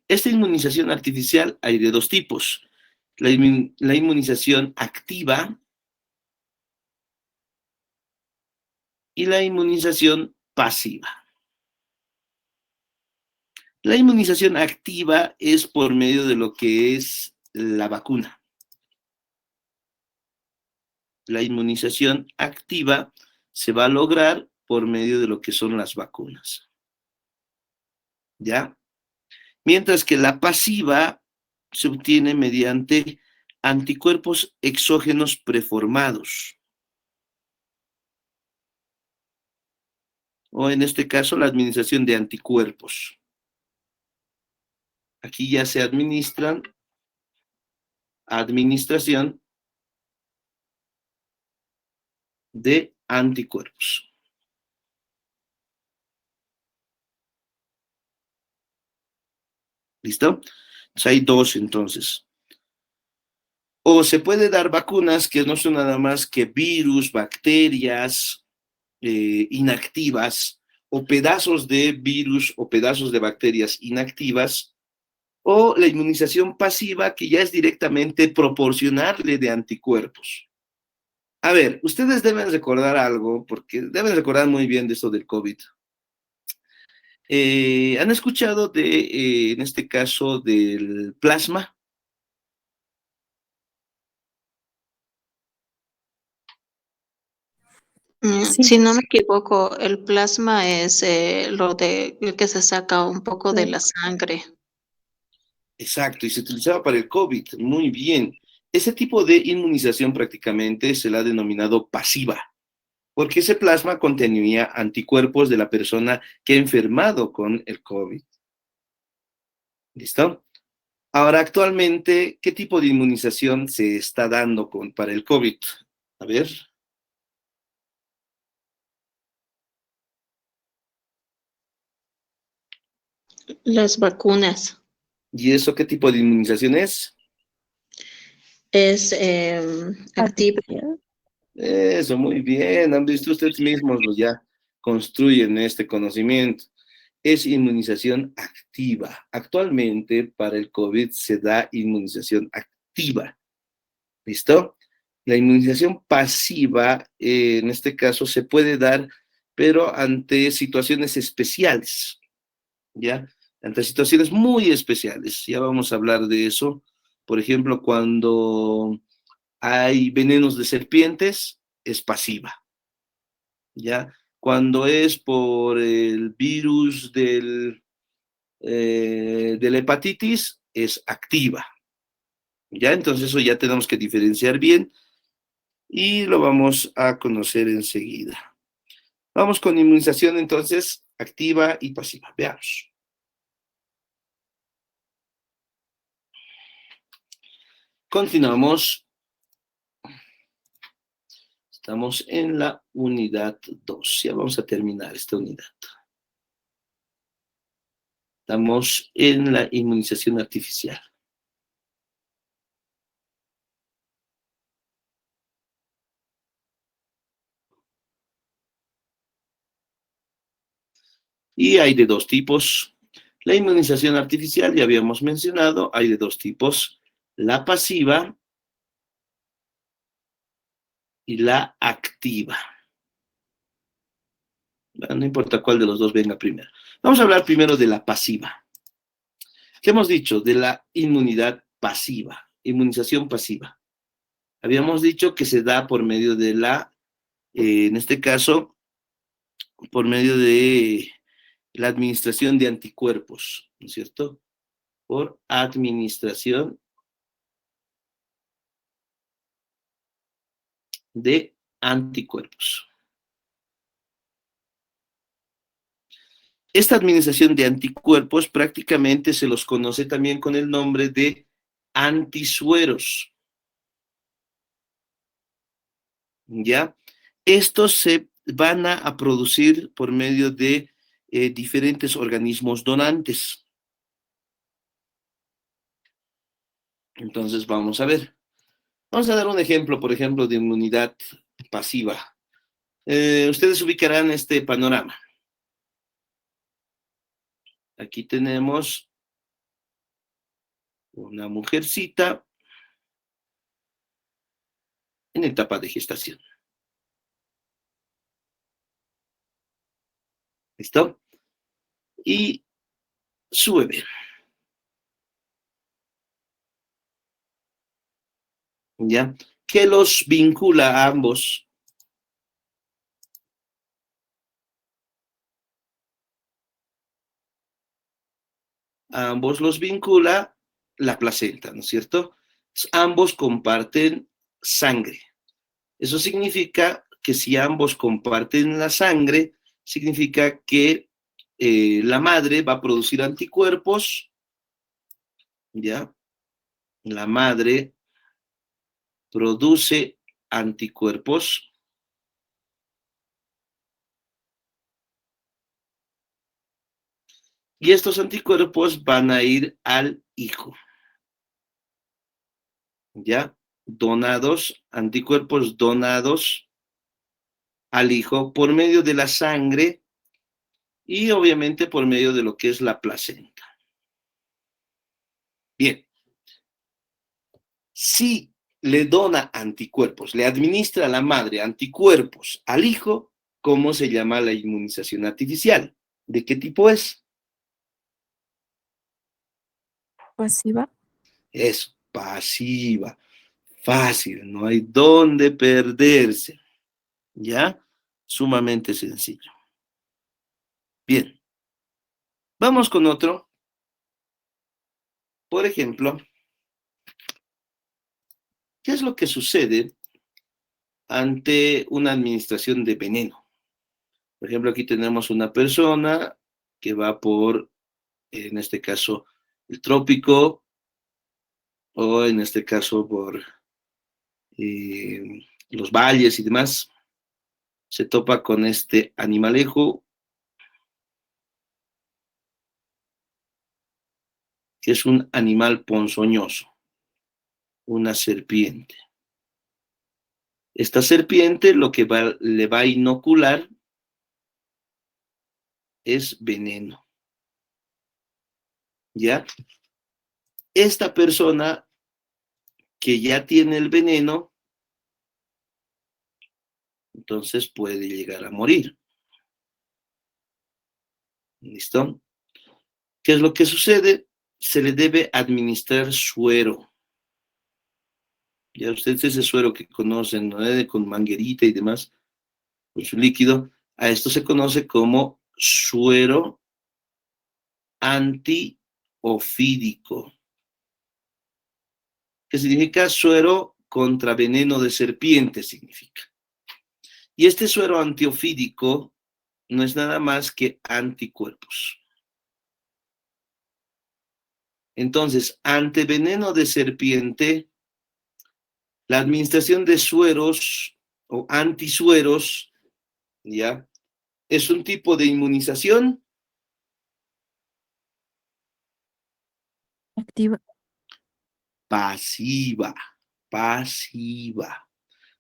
Esta inmunización artificial hay de dos tipos. La inmunización activa, y la inmunización pasiva. La inmunización activa es por medio de lo que es la vacuna. La inmunización activa se va a lograr por medio de lo que son las vacunas. ¿Ya? Mientras que la pasiva se obtiene mediante anticuerpos exógenos preformados. O en este caso, la administración de anticuerpos. Aquí ya se administración de anticuerpos. ¿Listo? Entonces hay dos entonces. O se puede dar vacunas que no son nada más que virus, bacterias inactivas, o pedazos de virus o pedazos de bacterias inactivas, o la inmunización pasiva, que ya es directamente proporcionarle de anticuerpos. A ver, ustedes deben recordar algo, porque deben recordar muy bien de esto del COVID. ¿Han escuchado en este caso, del plasma? Sí, Si no me equivoco, el plasma es lo de el que se saca un poco de la sangre. Exacto, y se utilizaba para el COVID, muy bien. Ese tipo de inmunización prácticamente se la ha denominado pasiva, porque ese plasma contenía anticuerpos de la persona que ha enfermado con el COVID. ¿Listo? Ahora, actualmente, ¿qué tipo de inmunización se está dando para el COVID? A ver. Las vacunas ¿Y eso qué tipo de inmunización es? es activa. artificial. Eso, muy bien. Han visto ustedes mismos, ya construyen este conocimiento. Es inmunización activa. Actualmente, para el COVID se da inmunización activa. ¿Listo? La inmunización pasiva, en este caso, se puede dar, pero ante situaciones especiales, ¿ya? Ante situaciones muy especiales. Ya vamos a hablar de eso. Por ejemplo, cuando hay venenos de serpientes, es pasiva, ¿ya? Cuando es por el virus de la hepatitis, es activa, ¿ya? Entonces eso ya tenemos que diferenciar bien y lo vamos a conocer enseguida. Vamos con inmunización entonces activa y pasiva. Veamos. Continuamos. Estamos en la unidad 2. Ya vamos a terminar esta unidad. Estamos en la inmunización artificial. Y hay de dos tipos. La inmunización artificial, ya habíamos mencionado, hay de dos tipos. La pasiva y la activa. No importa cuál de los dos venga primero. Vamos a hablar primero de la pasiva. ¿Qué hemos dicho? De la inmunidad pasiva, inmunización pasiva. Habíamos dicho que se da por medio de en este caso, por medio de la administración de anticuerpos, ¿no es cierto? Por administración de anticuerpos. Esta administración de anticuerpos prácticamente se los conoce también con el nombre de antisueros. ¿Ya? Estos se van a producir por medio de diferentes organismos donantes. Entonces vamos a ver. Vamos a dar un ejemplo, por ejemplo, de inmunidad pasiva. Ustedes ubicarán este panorama. Aquí tenemos una mujercita en etapa de gestación. ¿Listo? Y sube. ¿Ya? ¿Qué los vincula a ambos? A ambos los vincula la placenta, ¿no es cierto? Ambos comparten sangre. Eso significa que si ambos comparten la sangre, significa que la madre va a producir anticuerpos, ¿ya? La madre produce anticuerpos y estos anticuerpos van a ir al hijo, ¿ya? Donados, anticuerpos donados al hijo por medio de la sangre y obviamente por medio de lo que es la placenta. Bien, si le dona anticuerpos, le administra a la madre anticuerpos al hijo, ¿cómo se llama la inmunización artificial? ¿De qué tipo es? Pasiva. Es pasiva, fácil, no hay dónde perderse, ¿ya? Sumamente sencillo. Bien, vamos con otro. Por ejemplo, ¿qué es lo que sucede ante una administración de veneno? Por ejemplo, aquí tenemos una persona que va por, en este caso, el trópico, o en este caso por los valles y demás. Se topa con este animalejo, que es un animal ponzoñoso, una serpiente. Esta serpiente lo que le va a inocular es veneno. ¿Ya? Esta persona que ya tiene el veneno, entonces puede llegar a morir. ¿Listo? ¿Qué es lo que sucede? Se le debe administrar suero. Ya ustedes ese suero que conocen, ¿no? Con manguerita y demás, con su líquido, a esto se conoce como suero antiofídico. ¿Qué significa? Suero contra veneno de serpiente significa. Y este suero antiofídico no es nada más que anticuerpos. Entonces, ante veneno de serpiente, la administración de sueros o antisueros, ¿ya? Es un tipo de inmunización Activa. pasiva, pasiva.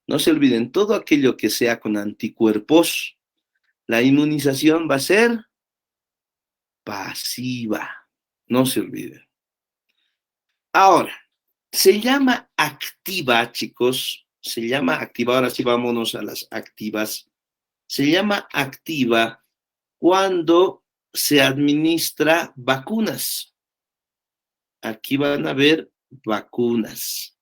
No se olviden, todo aquello que sea con anticuerpos, la inmunización va a ser pasiva. No se olviden. Ahora, se llama activa, chicos. Se llama activa. Ahora sí vámonos a las activas. Se llama activa cuando se administra vacunas. Aquí van a ver vacunas.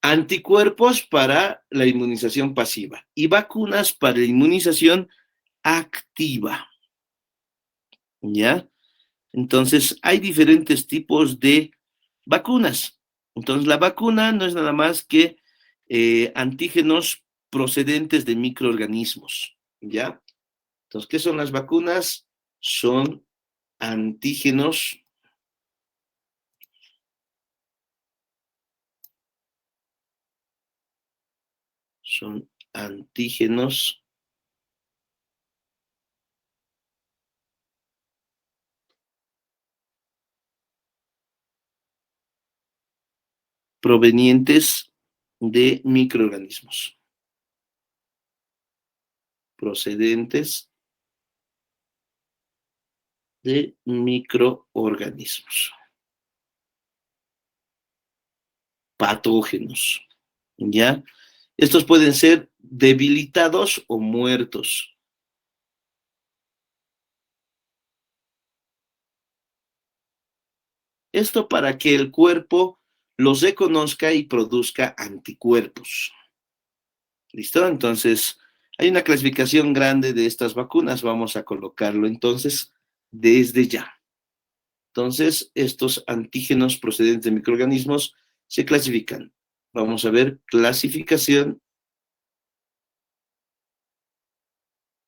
Anticuerpos para la inmunización pasiva y vacunas para la inmunización activa. ¿Ya? Entonces, hay diferentes tipos de vacunas. Entonces, la vacuna no es nada más que antígenos procedentes de microorganismos. ¿Ya? Entonces, ¿qué son las vacunas? Son antígenos provenientes de microorganismos. Procedentes de microorganismos. Patógenos. ¿Ya? Estos pueden ser debilitados o muertos. Esto para que el cuerpo los reconozca y produzca anticuerpos. ¿Listo? Entonces, hay una clasificación grande de estas vacunas. Vamos a colocarlo entonces desde ya. Entonces, estos antígenos procedentes de microorganismos se clasifican. Vamos a ver clasificación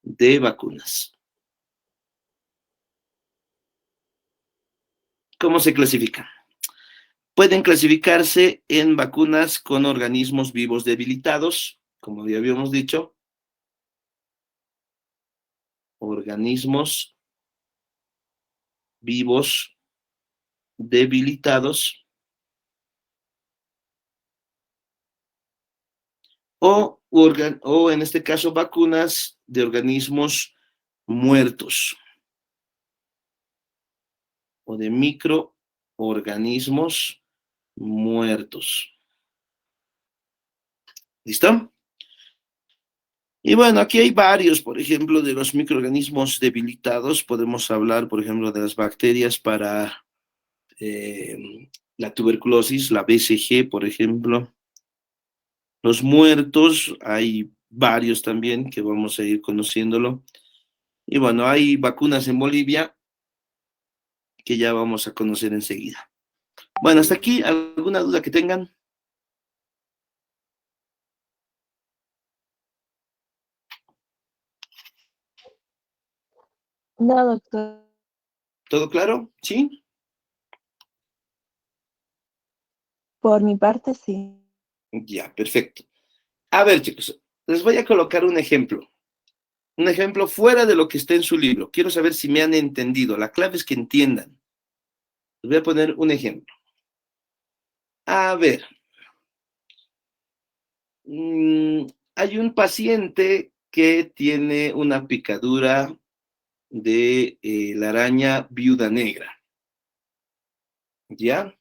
de vacunas. ¿Cómo se clasifican? Pueden clasificarse en vacunas con organismos vivos debilitados, como ya habíamos dicho, organismos vivos debilitados, o en este caso vacunas de organismos muertos o de microorganismos muertos. ¿Listo? Y bueno, aquí hay varios, por ejemplo, de los microorganismos debilitados. Podemos hablar, por ejemplo, de las bacterias para la tuberculosis, la BCG, por ejemplo. Los muertos, hay varios también que vamos a ir conociéndolo. Y bueno, hay vacunas en Bolivia que ya vamos a conocer enseguida. Bueno, hasta aquí, ¿alguna duda que tengan? No, doctor. ¿Todo claro? ¿Sí? Por mi parte, sí. Ya, perfecto. A ver, chicos, les voy a colocar un ejemplo. Un ejemplo fuera de lo que está en su libro. Quiero saber si me han entendido. La clave es que entiendan. Les voy a poner un ejemplo. A ver, hay un paciente que tiene una picadura de la araña viuda negra. ¿Ya?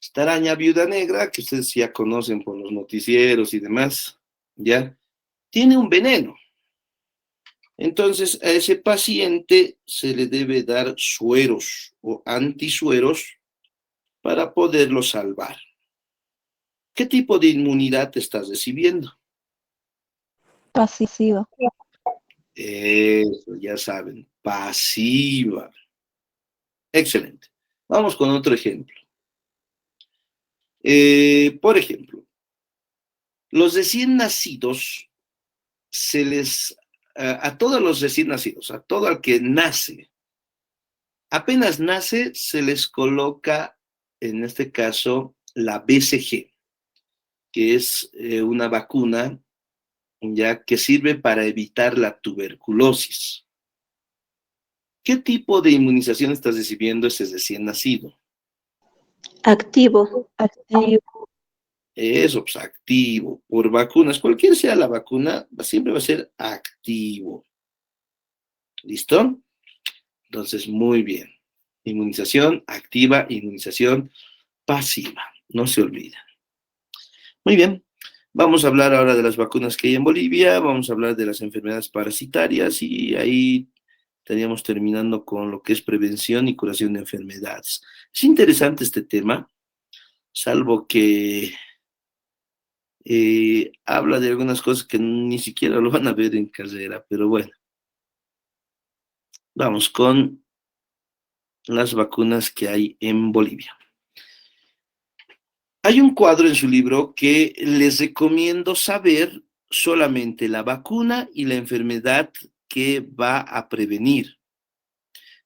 Esta araña viuda negra, que ustedes ya conocen por los noticieros y demás, ¿ya? Tiene un veneno. Entonces, a ese paciente se le debe dar sueros o antisueros para poderlo salvar. ¿Qué tipo de inmunidad te estás recibiendo? Pasivo. Eso, ya saben, pasiva. Excelente. Vamos con otro ejemplo. Por ejemplo, los recién nacidos a todos los recién nacidos, a todo el que nace, apenas nace, se les coloca, en este caso, la BCG, que es una vacuna ya que sirve para evitar la tuberculosis. ¿Qué tipo de inmunización estás recibiendo ese recién nacido? Activo. Activo. Eso, pues activo, por vacunas, cualquier sea la vacuna, siempre va a ser activo. ¿Listo? Entonces, muy bien. Inmunización activa, inmunización pasiva. No se olviden. Muy bien. Vamos a hablar ahora de las vacunas que hay en Bolivia, vamos a hablar de las enfermedades parasitarias y ahí estaríamos terminando con lo que es prevención y curación de enfermedades. Es interesante este tema, salvo que habla de algunas cosas que ni siquiera lo van a ver en carrera, pero bueno, vamos con las vacunas que hay en Bolivia. Hay un cuadro en su libro que les recomiendo saber solamente la vacuna y la enfermedad que va a prevenir,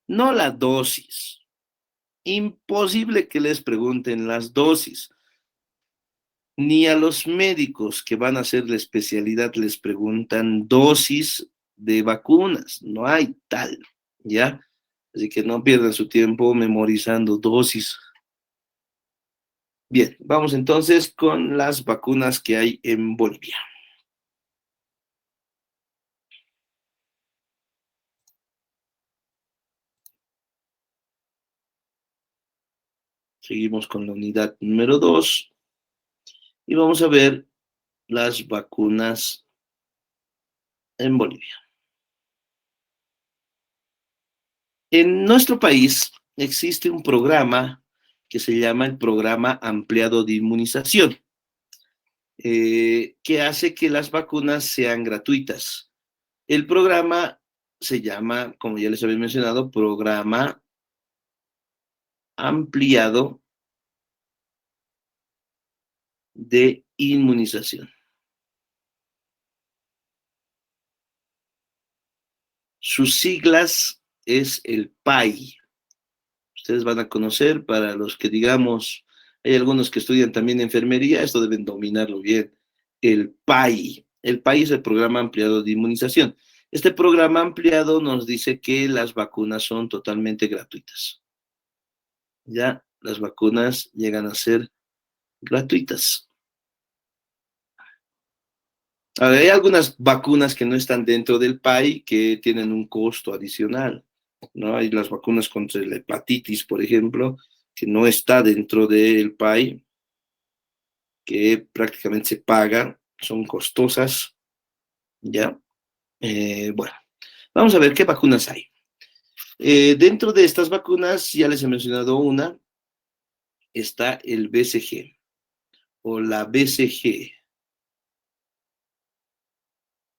no la dosis. Imposible que les pregunten las dosis. Ni a los médicos que van a hacer la especialidad les preguntan dosis de vacunas. No hay tal, ¿ya? Así que no pierdan su tiempo memorizando dosis. Bien, vamos entonces con las vacunas que hay en Bolivia. Seguimos con la unidad número 2 y vamos a ver las vacunas en Bolivia. En nuestro país existe un programa que se llama el Programa Ampliado de Inmunización, que hace que las vacunas sean gratuitas. El programa se llama, como ya les había mencionado, Programa Ampliado de Inmunización. Sus siglas es el PAI. Ustedes van a conocer, para los que digamos, hay algunos que estudian también enfermería, esto deben dominarlo bien, el PAI. El PAI es el Programa Ampliado de Inmunización. Este programa ampliado nos dice que las vacunas son totalmente gratuitas. Ya las vacunas llegan a ser gratuitas. Ahora, hay algunas vacunas que no están dentro del PAI que tienen un costo adicional, ¿no? Hay las vacunas contra la hepatitis, por ejemplo, que no está dentro del PAI, que prácticamente se paga, son costosas, ¿ya? Bueno, vamos a ver qué vacunas hay. Dentro de estas vacunas, ya les he mencionado una, está el BCG o la BCG.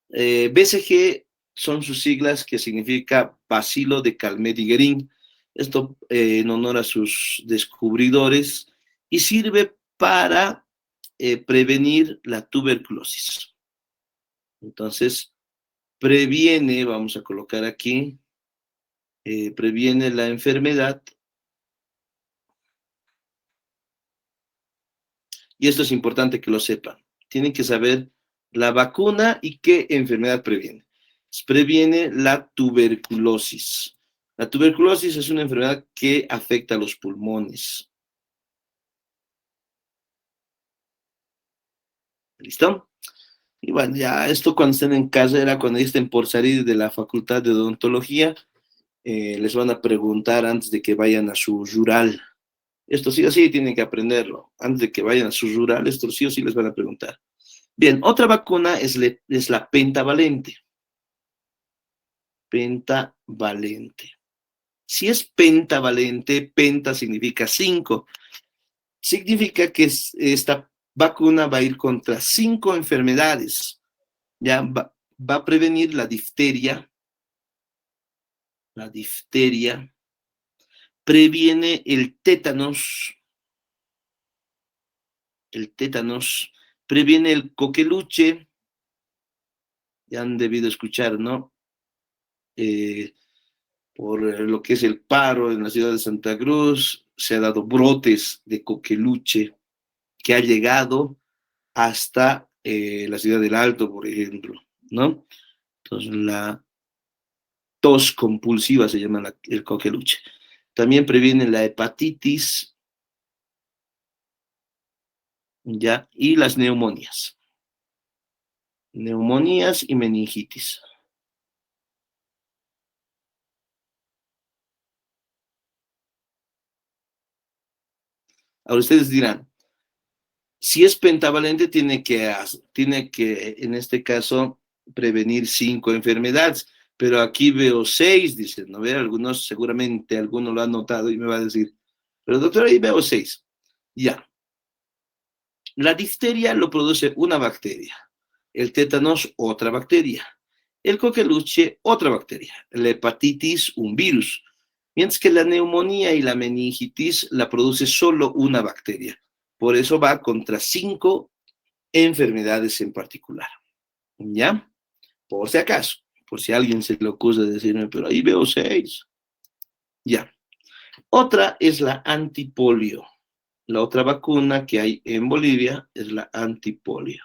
BCG son sus siglas, que significa Bacilo de Calmette-Guerin. Esto en honor a sus descubridores, y sirve para prevenir la tuberculosis. Entonces, previene, vamos a colocar aquí, previene la enfermedad. Y esto es importante que lo sepan. Tienen que saber la vacuna y qué enfermedad previene. Previene la tuberculosis. La tuberculosis es una enfermedad que afecta a los pulmones. ¿Listo? Y bueno, ya esto cuando estén en casa, era cuando estén por salir de la facultad de odontología, les van a preguntar antes de que vayan a su rural. Esto sí o sí tienen que aprenderlo. Antes de que vayan a su rural, esto sí o sí les van a preguntar. Bien, otra vacuna es la pentavalente. Pentavalente. Si es pentavalente, penta significa 5. Significa que esta vacuna va a ir contra 5 enfermedades. Ya va a prevenir la difteria. La difteria. Previene el tétanos. El tétanos. Previene el coqueluche. Ya han debido escuchar, ¿no? Por lo que es el paro en la ciudad de Santa Cruz, se ha dado brotes de coqueluche que ha llegado hasta la ciudad del Alto, por ejemplo, ¿no? Entonces, la tos compulsiva se llama el coqueluche. También previene la hepatitis, ¿ya? Y las neumonías. Neumonías y meningitis. Ahora ustedes dirán, si es pentavalente, tiene que, en este caso, prevenir 5 enfermedades, pero aquí veo 6, dicen, ¿no? Ve, algunos, seguramente alguno lo ha notado y me va a decir, pero doctor, ahí veo 6. Ya. La difteria lo produce una bacteria, el tétanos otra bacteria, el coqueluche otra bacteria, la hepatitis un virus, mientras que la neumonía y la meningitis la produce solo una bacteria. Por eso va contra 5 enfermedades en particular. ¿Ya? Por si acaso, por si a alguien se le ocurre decirme, pero ahí veo 6. Ya. Otra es la antipolio. La otra vacuna que hay en Bolivia es la antipolio.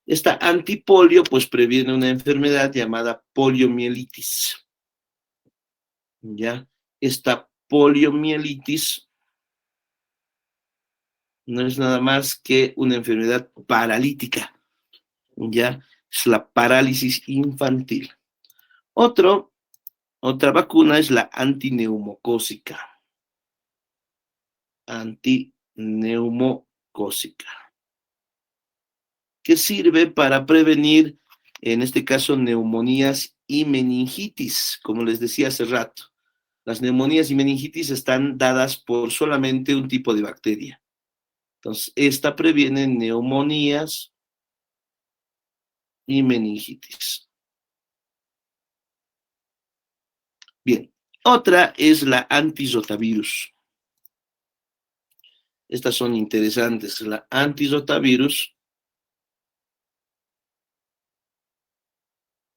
Esta antipolio pues previene una enfermedad llamada poliomielitis. ¿Ya? Esta poliomielitis no es nada más que una enfermedad paralítica. ¿Ya? Es la parálisis infantil. Otra vacuna es la antineumocócica. Antineumocócica. Que sirve para prevenir, en este caso, neumonías y meningitis, como les decía hace rato. Las neumonías y meningitis están dadas por solamente un tipo de bacteria. Entonces, esta previene neumonías y meningitis. Bien, otra es la antirrotavirus. Estas son interesantes. La antirrotavirus,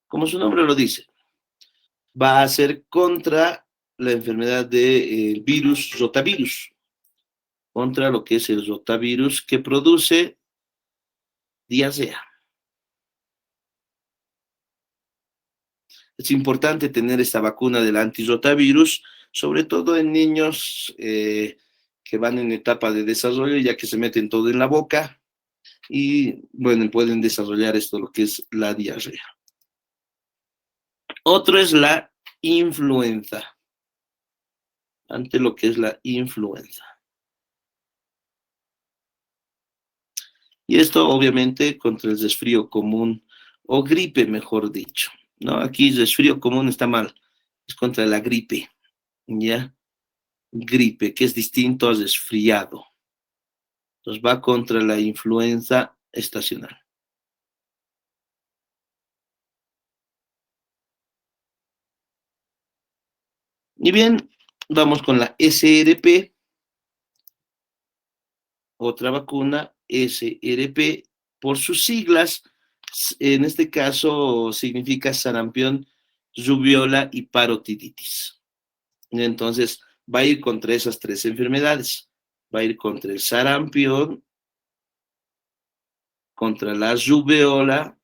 como su nombre lo dice, va a ser contra la enfermedad del virus rotavirus, contra lo que es el rotavirus que produce diarrea. Es importante tener esta vacuna del antirrotavirus, sobre todo en niños que van en etapa de desarrollo, ya que se meten todo en la boca y, bueno, pueden desarrollar esto, lo que es la diarrea. Otro es la influenza, ante lo que es la influenza. Y esto, obviamente, contra el resfrío común, o gripe, mejor dicho, ¿no? Aquí resfrío común está mal, es contra la gripe, ¿ya? Gripe, que es distinto a resfriado. Entonces va contra la influenza estacional. Y bien, vamos con la SRP, otra vacuna, SRP, por sus siglas, en este caso significa sarampión, rubiola y parotiditis. Entonces, va a ir contra esas tres enfermedades. Va a ir contra el sarampión, contra la rubiola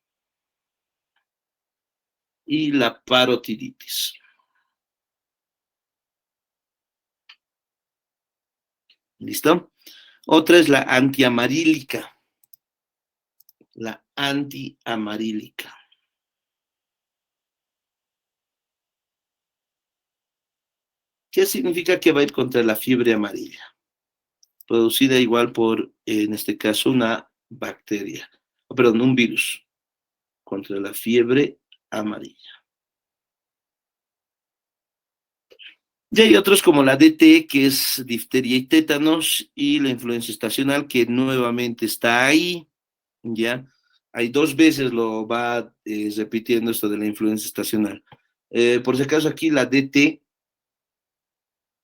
y la parotiditis. ¿Listo? Otra es la antiamarílica. La antiamarílica. ¿Qué significa que va a ir contra la fiebre amarilla? Producida igual por, en este caso, una bacteria, perdón, un virus, contra la fiebre amarilla. Y hay otros como la DT, que es difteria y tétanos, y la influenza estacional, que nuevamente está ahí, ¿ya? Hay dos veces lo va repitiendo esto de la influenza estacional. Por si acaso aquí la DT,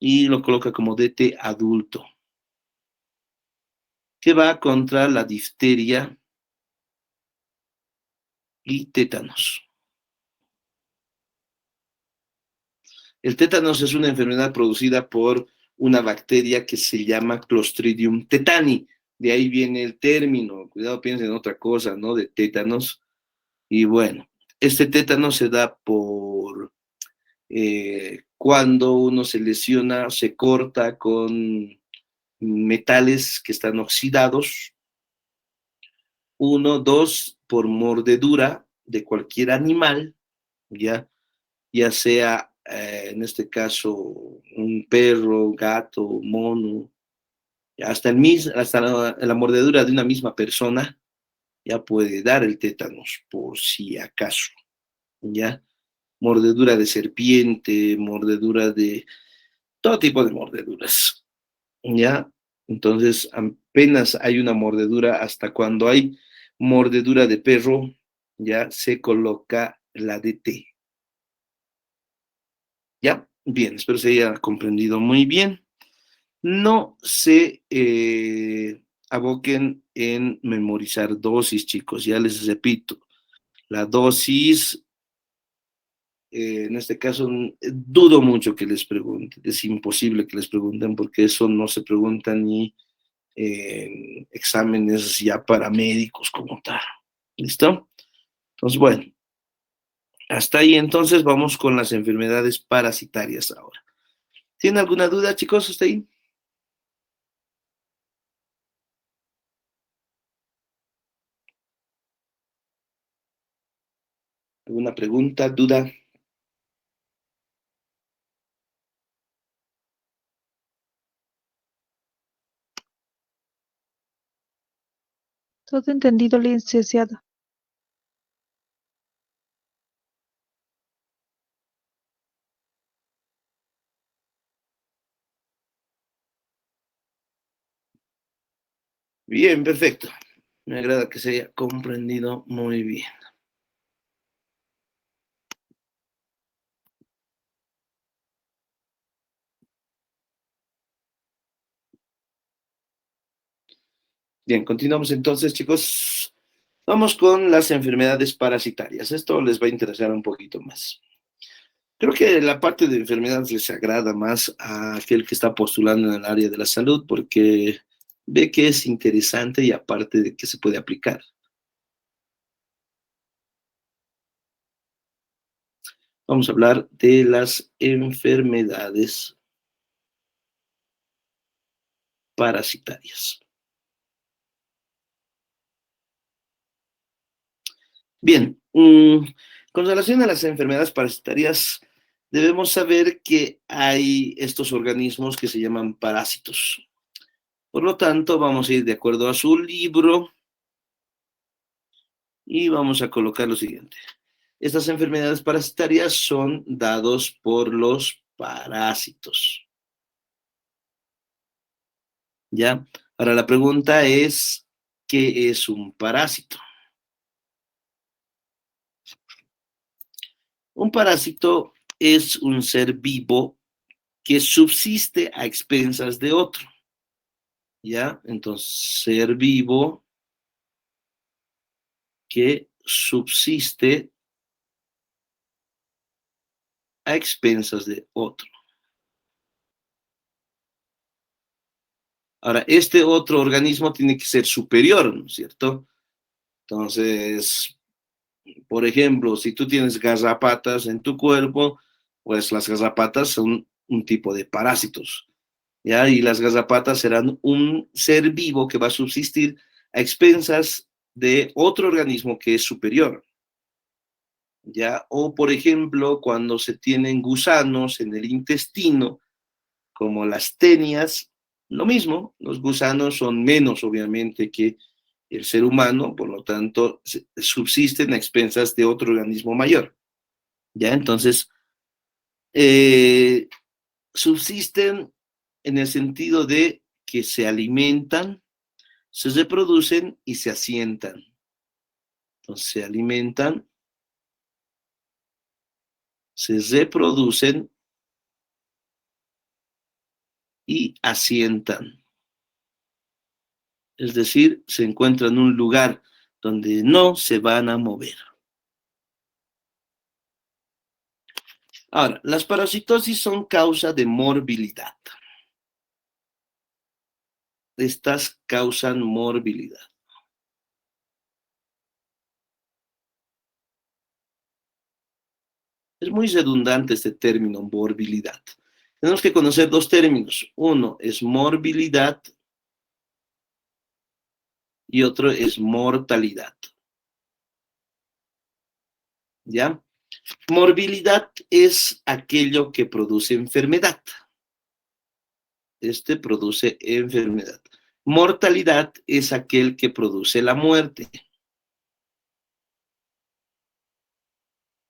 y lo coloca como DT adulto, que va contra la difteria y tétanos. El tétanos es una enfermedad producida por una bacteria que se llama Clostridium tetani. De ahí viene el término. Cuidado, piensen en otra cosa, ¿no? De tétanos. Y bueno, este tétano se da por cuando uno se lesiona, se corta con metales que están oxidados. Uno, dos, por mordedura de cualquier animal, ya sea en este caso un perro, gato, mono, hasta la mordedura de una misma persona ya puede dar el tétanos, por si acaso, ¿ya? Mordedura de serpiente, mordedura de todo tipo de mordeduras, ¿ya? Entonces, apenas hay una mordedura, hasta cuando hay mordedura de perro, ya se coloca la DT. ¿Ya? Bien, espero se haya comprendido muy bien. No se aboquen en memorizar dosis, chicos. Ya les repito, la dosis, en este caso, dudo mucho que les pregunten. Es imposible que les pregunten porque eso no se pregunta ni en exámenes ya para médicos como tal. ¿Listo? Entonces, bueno, hasta ahí entonces vamos con las enfermedades parasitarias ahora. ¿Tienen alguna duda, chicos, hasta ahí? ¿Alguna pregunta, duda? Todo entendido, licenciado. Bien, perfecto. Me agrada que se haya comprendido muy bien. Bien, continuamos entonces, chicos. Vamos con las enfermedades parasitarias. Esto les va a interesar un poquito más. Creo que la parte de enfermedades les agrada más a aquel que está postulando en el área de la salud porque ve que es interesante y aparte de que se puede aplicar. Vamos a hablar de las enfermedades parasitarias. Bien, con relación a las enfermedades parasitarias, debemos saber que hay estos organismos que se llaman parásitos. Por lo tanto, vamos a ir de acuerdo a su libro y vamos a colocar lo siguiente. Estas enfermedades parasitarias son dados por los parásitos. ¿Ya? Ahora la pregunta es, ¿qué es un parásito? Un parásito es un ser vivo que subsiste a expensas de otro. ¿Ya? Entonces, ser vivo que subsiste a expensas de otro. Ahora, este otro organismo tiene que ser superior, ¿no es cierto? Entonces, por ejemplo, si tú tienes garrapatas en tu cuerpo, pues las garrapatas son un tipo de parásitos, ¿ya? Y las garrapatas serán un ser vivo que va a subsistir a expensas de otro organismo que es superior, ¿ya? O, por ejemplo, cuando se tienen gusanos en el intestino, como las tenias, lo mismo, los gusanos son menos, obviamente, que el ser humano, por lo tanto, subsisten a expensas de otro organismo mayor, ¿ya? Entonces, eh, subsisten en el sentido de que se alimentan, se reproducen y se asientan. Entonces, se alimentan, se reproducen y asientan. Es decir, se encuentran en un lugar donde no se van a mover. Ahora, las parasitosis son causa de morbilidad. Estas causan morbilidad. Es muy redundante este término, morbilidad. Tenemos que conocer dos términos. Uno es morbilidad y otro es mortalidad. ¿Ya? Morbilidad es aquello que produce enfermedad. Este produce enfermedad. Mortalidad es aquel que produce la muerte.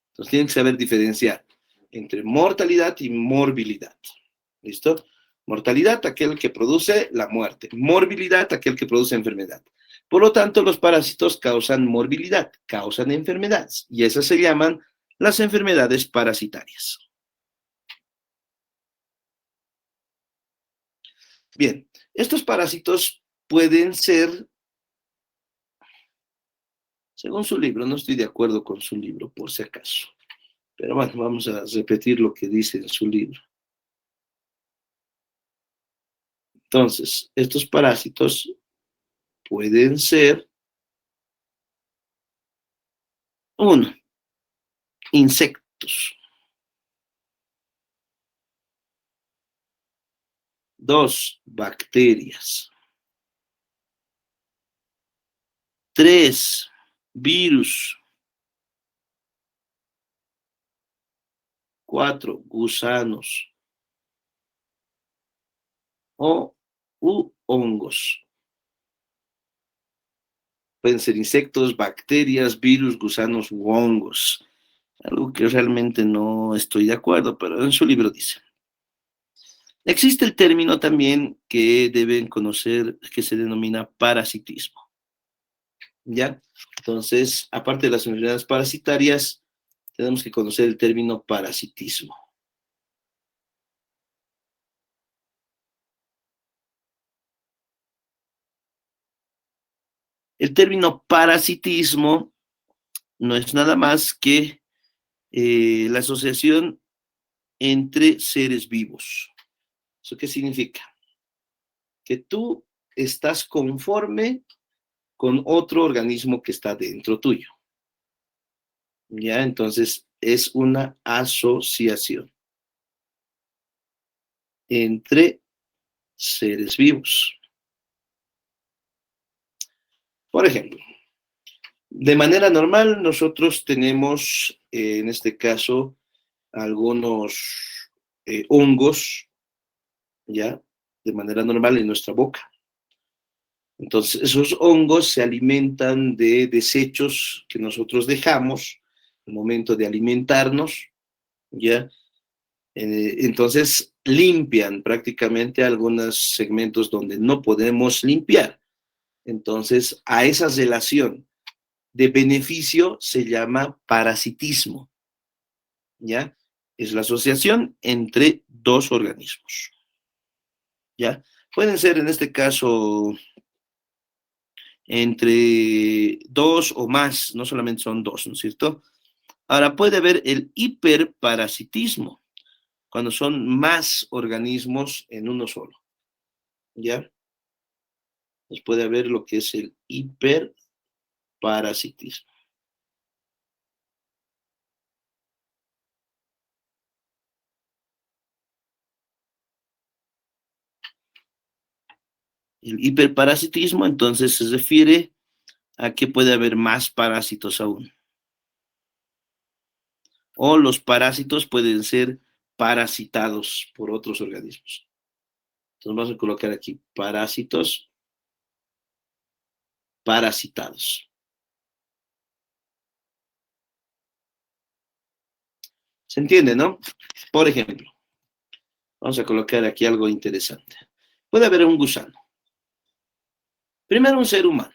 Entonces tienen que saber diferenciar entre mortalidad y morbilidad. ¿Listo? Mortalidad, aquel que produce la muerte. Morbilidad, aquel que produce enfermedad. Por lo tanto, los parásitos causan morbilidad, causan enfermedades, y esas se llaman las enfermedades parasitarias. Bien, estos parásitos pueden ser, según su libro, no estoy de acuerdo con su libro, por si acaso, pero bueno, vamos a repetir lo que dice en su libro. Entonces, estos parásitos pueden ser, uno, insectos. Dos, bacterias. Tres, virus. Cuatro, gusanos. O hongos. Pueden ser insectos, bacterias, virus, gusanos u hongos. Algo que realmente no estoy de acuerdo, pero en su libro dice. Existe el término también que deben conocer, que se denomina parasitismo. ¿Ya? Entonces, aparte de las enfermedades parasitarias, tenemos que conocer el término parasitismo. El término parasitismo no es nada más que la asociación entre seres vivos. ¿Eso qué significa? Que tú estás conforme con otro organismo que está dentro tuyo. ¿Ya? Entonces, es una asociación entre seres vivos. Por ejemplo, de manera normal, nosotros tenemos, en este caso, algunos hongos, ¿ya? De manera normal en nuestra boca. Entonces, esos hongos se alimentan de desechos que nosotros dejamos al momento de alimentarnos, ¿ya? Entonces, limpian prácticamente algunos segmentos donde no podemos limpiar. Entonces, a esa relación de beneficio se llama parasitismo, ¿ya? Es la asociación entre dos organismos, ¿ya? Pueden ser, en este caso, entre dos o más, no solamente son dos, ¿no es cierto? Ahora, puede haber el hiperparasitismo, cuando son más organismos en uno solo, ¿ya? Pues puede haber lo que es el hiperparasitismo. El hiperparasitismo, entonces, se refiere a que puede haber más parásitos aún. O los parásitos pueden ser parasitados por otros organismos. Entonces vamos a colocar aquí parásitos parasitados. ¿Se entiende, no? Por ejemplo, vamos a colocar aquí algo interesante. Puede haber un gusano. Primero un ser humano.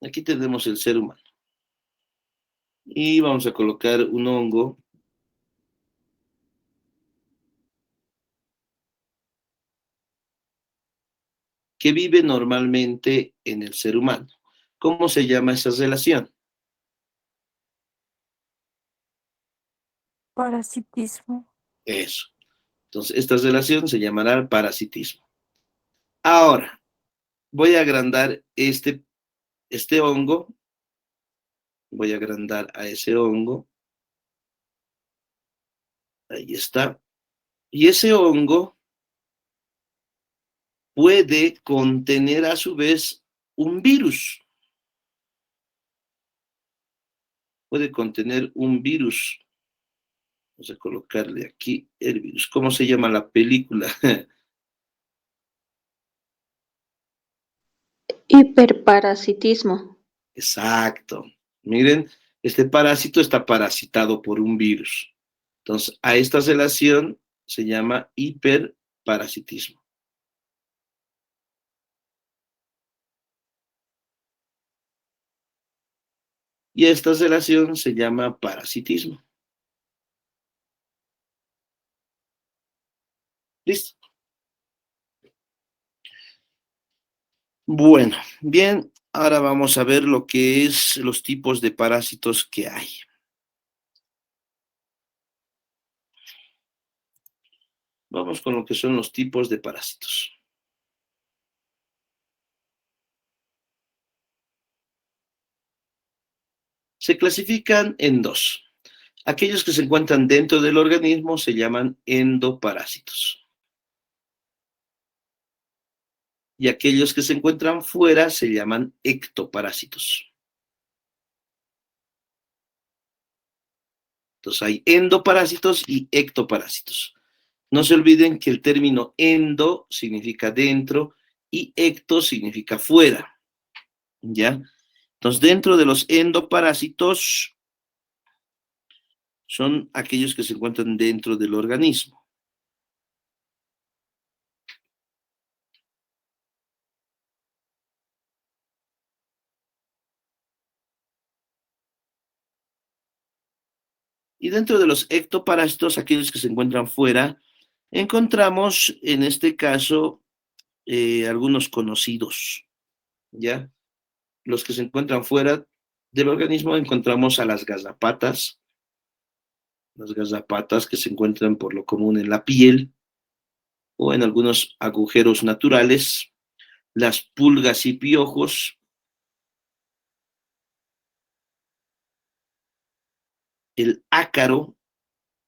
Aquí tenemos el ser humano. Y vamos a colocar un hongo que vive normalmente en el ser humano. ¿Cómo se llama esa relación? Parasitismo. Eso. Entonces, esta relación se llamará parasitismo. Ahora, voy a agrandar este hongo. Voy a agrandar a ese hongo. Ahí está. Y ese hongo puede contener a su vez un virus. Puede contener un virus. Vamos a colocarle aquí el virus. ¿Cómo se llama la película? Hiperparasitismo. Exacto. Miren, este parásito está parasitado por un virus. Entonces, a esta relación se llama hiperparasitismo. Y esta relación se llama parasitismo. ¿Listo? Bueno, bien, ahora vamos a ver lo que es los tipos de parásitos que hay. Vamos con lo que son los tipos de parásitos. Se clasifican en dos. Aquellos que se encuentran dentro del organismo se llaman endoparásitos. Y aquellos que se encuentran fuera se llaman ectoparásitos. Entonces hay endoparásitos y ectoparásitos. No se olviden que el término endo significa dentro y ecto significa fuera. ¿Ya? Entonces, dentro de los endoparásitos son aquellos que se encuentran dentro del organismo. Y dentro de los ectoparásitos, aquellos que se encuentran fuera, encontramos en este caso algunos conocidos, ¿ya? Los que se encuentran fuera del organismo encontramos a las garrapatas que se encuentran por lo común en la piel o en algunos agujeros naturales, las pulgas y piojos, el ácaro,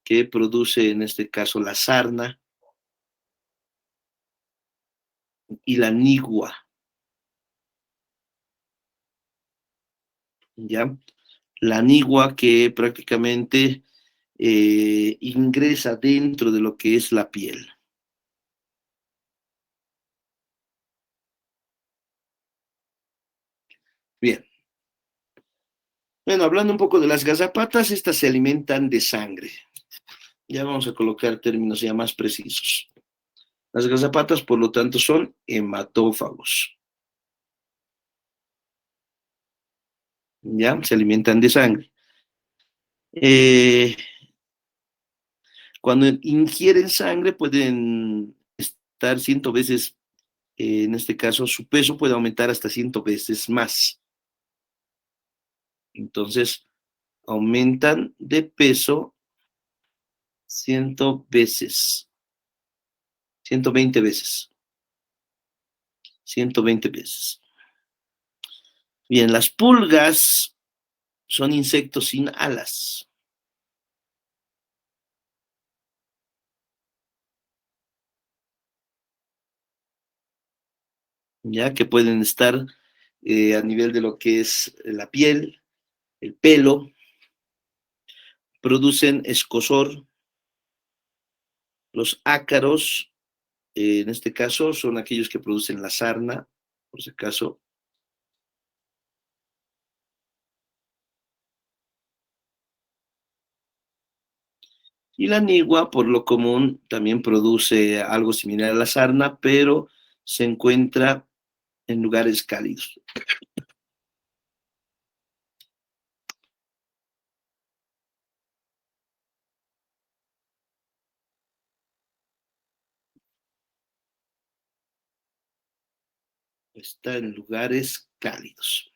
que produce en este caso la sarna, y la nigua, ¿ya? La nigua que prácticamente ingresa dentro de lo que es la piel. Bien. Bueno, hablando un poco de las garrapatas, estas se alimentan de sangre. Ya vamos a colocar términos ya más precisos. Las garrapatas, por lo tanto, son hematófagos. ¿Ya? Se alimentan de sangre. Cuando ingieren sangre pueden estar 100 veces, en este caso su peso puede aumentar hasta 100 veces más. Entonces, aumentan de peso 100 veces, 120 veces, 120 veces. Bien, las pulgas son insectos sin alas. Ya que pueden estar a nivel de lo que es la piel, el pelo, producen escozor. Los ácaros, en este caso, son aquellos que producen la sarna, por si acaso. Y la nigua, por lo común, también produce algo similar a la sarna, pero se encuentra en lugares cálidos. Está en lugares cálidos.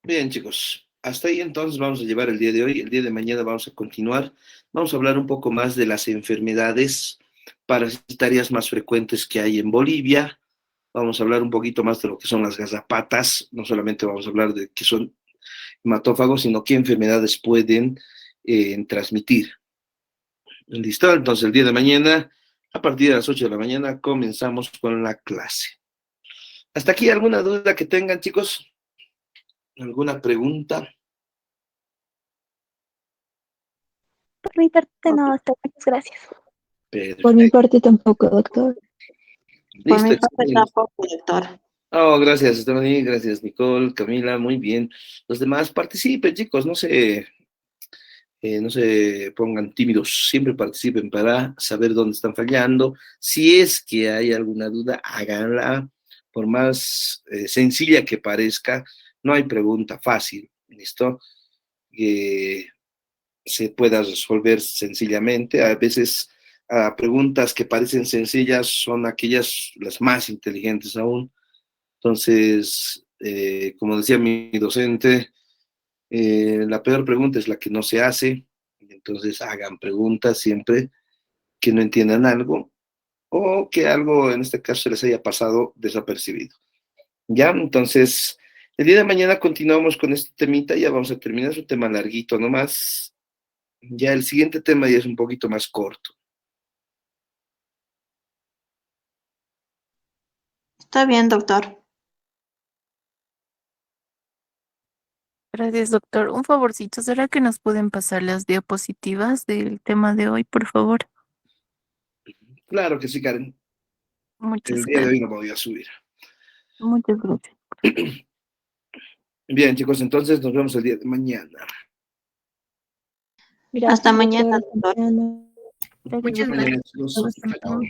Bien, chicos, hasta ahí entonces vamos a llevar el día de hoy. El día de mañana vamos a continuar. Vamos a hablar un poco más de las enfermedades parasitarias más frecuentes que hay en Bolivia. Vamos a hablar un poquito más de lo que son las garrapatas. No solamente vamos a hablar de qué son hematófagos, sino qué enfermedades pueden transmitir. ¿Listo? Entonces el día de mañana, a partir de las 8 de la mañana, comenzamos con la clase. ¿Hasta aquí alguna duda que tengan, chicos? ¿Alguna pregunta? Por mi parte no, doctor, muchas gracias. Por mi Perfecto. parte tampoco, doctor. Por Listo, mi parte excelente. tampoco, doctor. Oh, gracias, Stephanie, gracias, Nicole, Camila, muy bien. Los demás participen, chicos, no se pongan tímidos, siempre participen para saber dónde están fallando. Si es que hay alguna duda, háganla, por más sencilla que parezca, no hay pregunta fácil, ¿listo? Que se pueda resolver sencillamente. A veces preguntas que parecen sencillas son aquellas las más inteligentes aún. Entonces, como decía mi docente, la peor pregunta es la que no se hace. Entonces, hagan preguntas siempre que no entiendan algo o que algo, en este caso, se les haya pasado desapercibido. ¿Ya? Entonces, el día de mañana continuamos con este temita. Ya vamos a terminar, es un tema larguito nomás. Ya el siguiente tema ya es un poquito más corto. Está bien, doctor. Gracias, doctor. Un favorcito, ¿será que nos pueden pasar las diapositivas del tema de hoy, por favor? Claro que sí, Karen. Muchas El día de gracias. hoy lo voy a subir. Muchas gracias. Bien, chicos, entonces nos vemos el día de mañana. Hasta mañana, Hasta doctor. mañana. Gracias, Muchas doctor. gracias. Chicos. Hasta luego.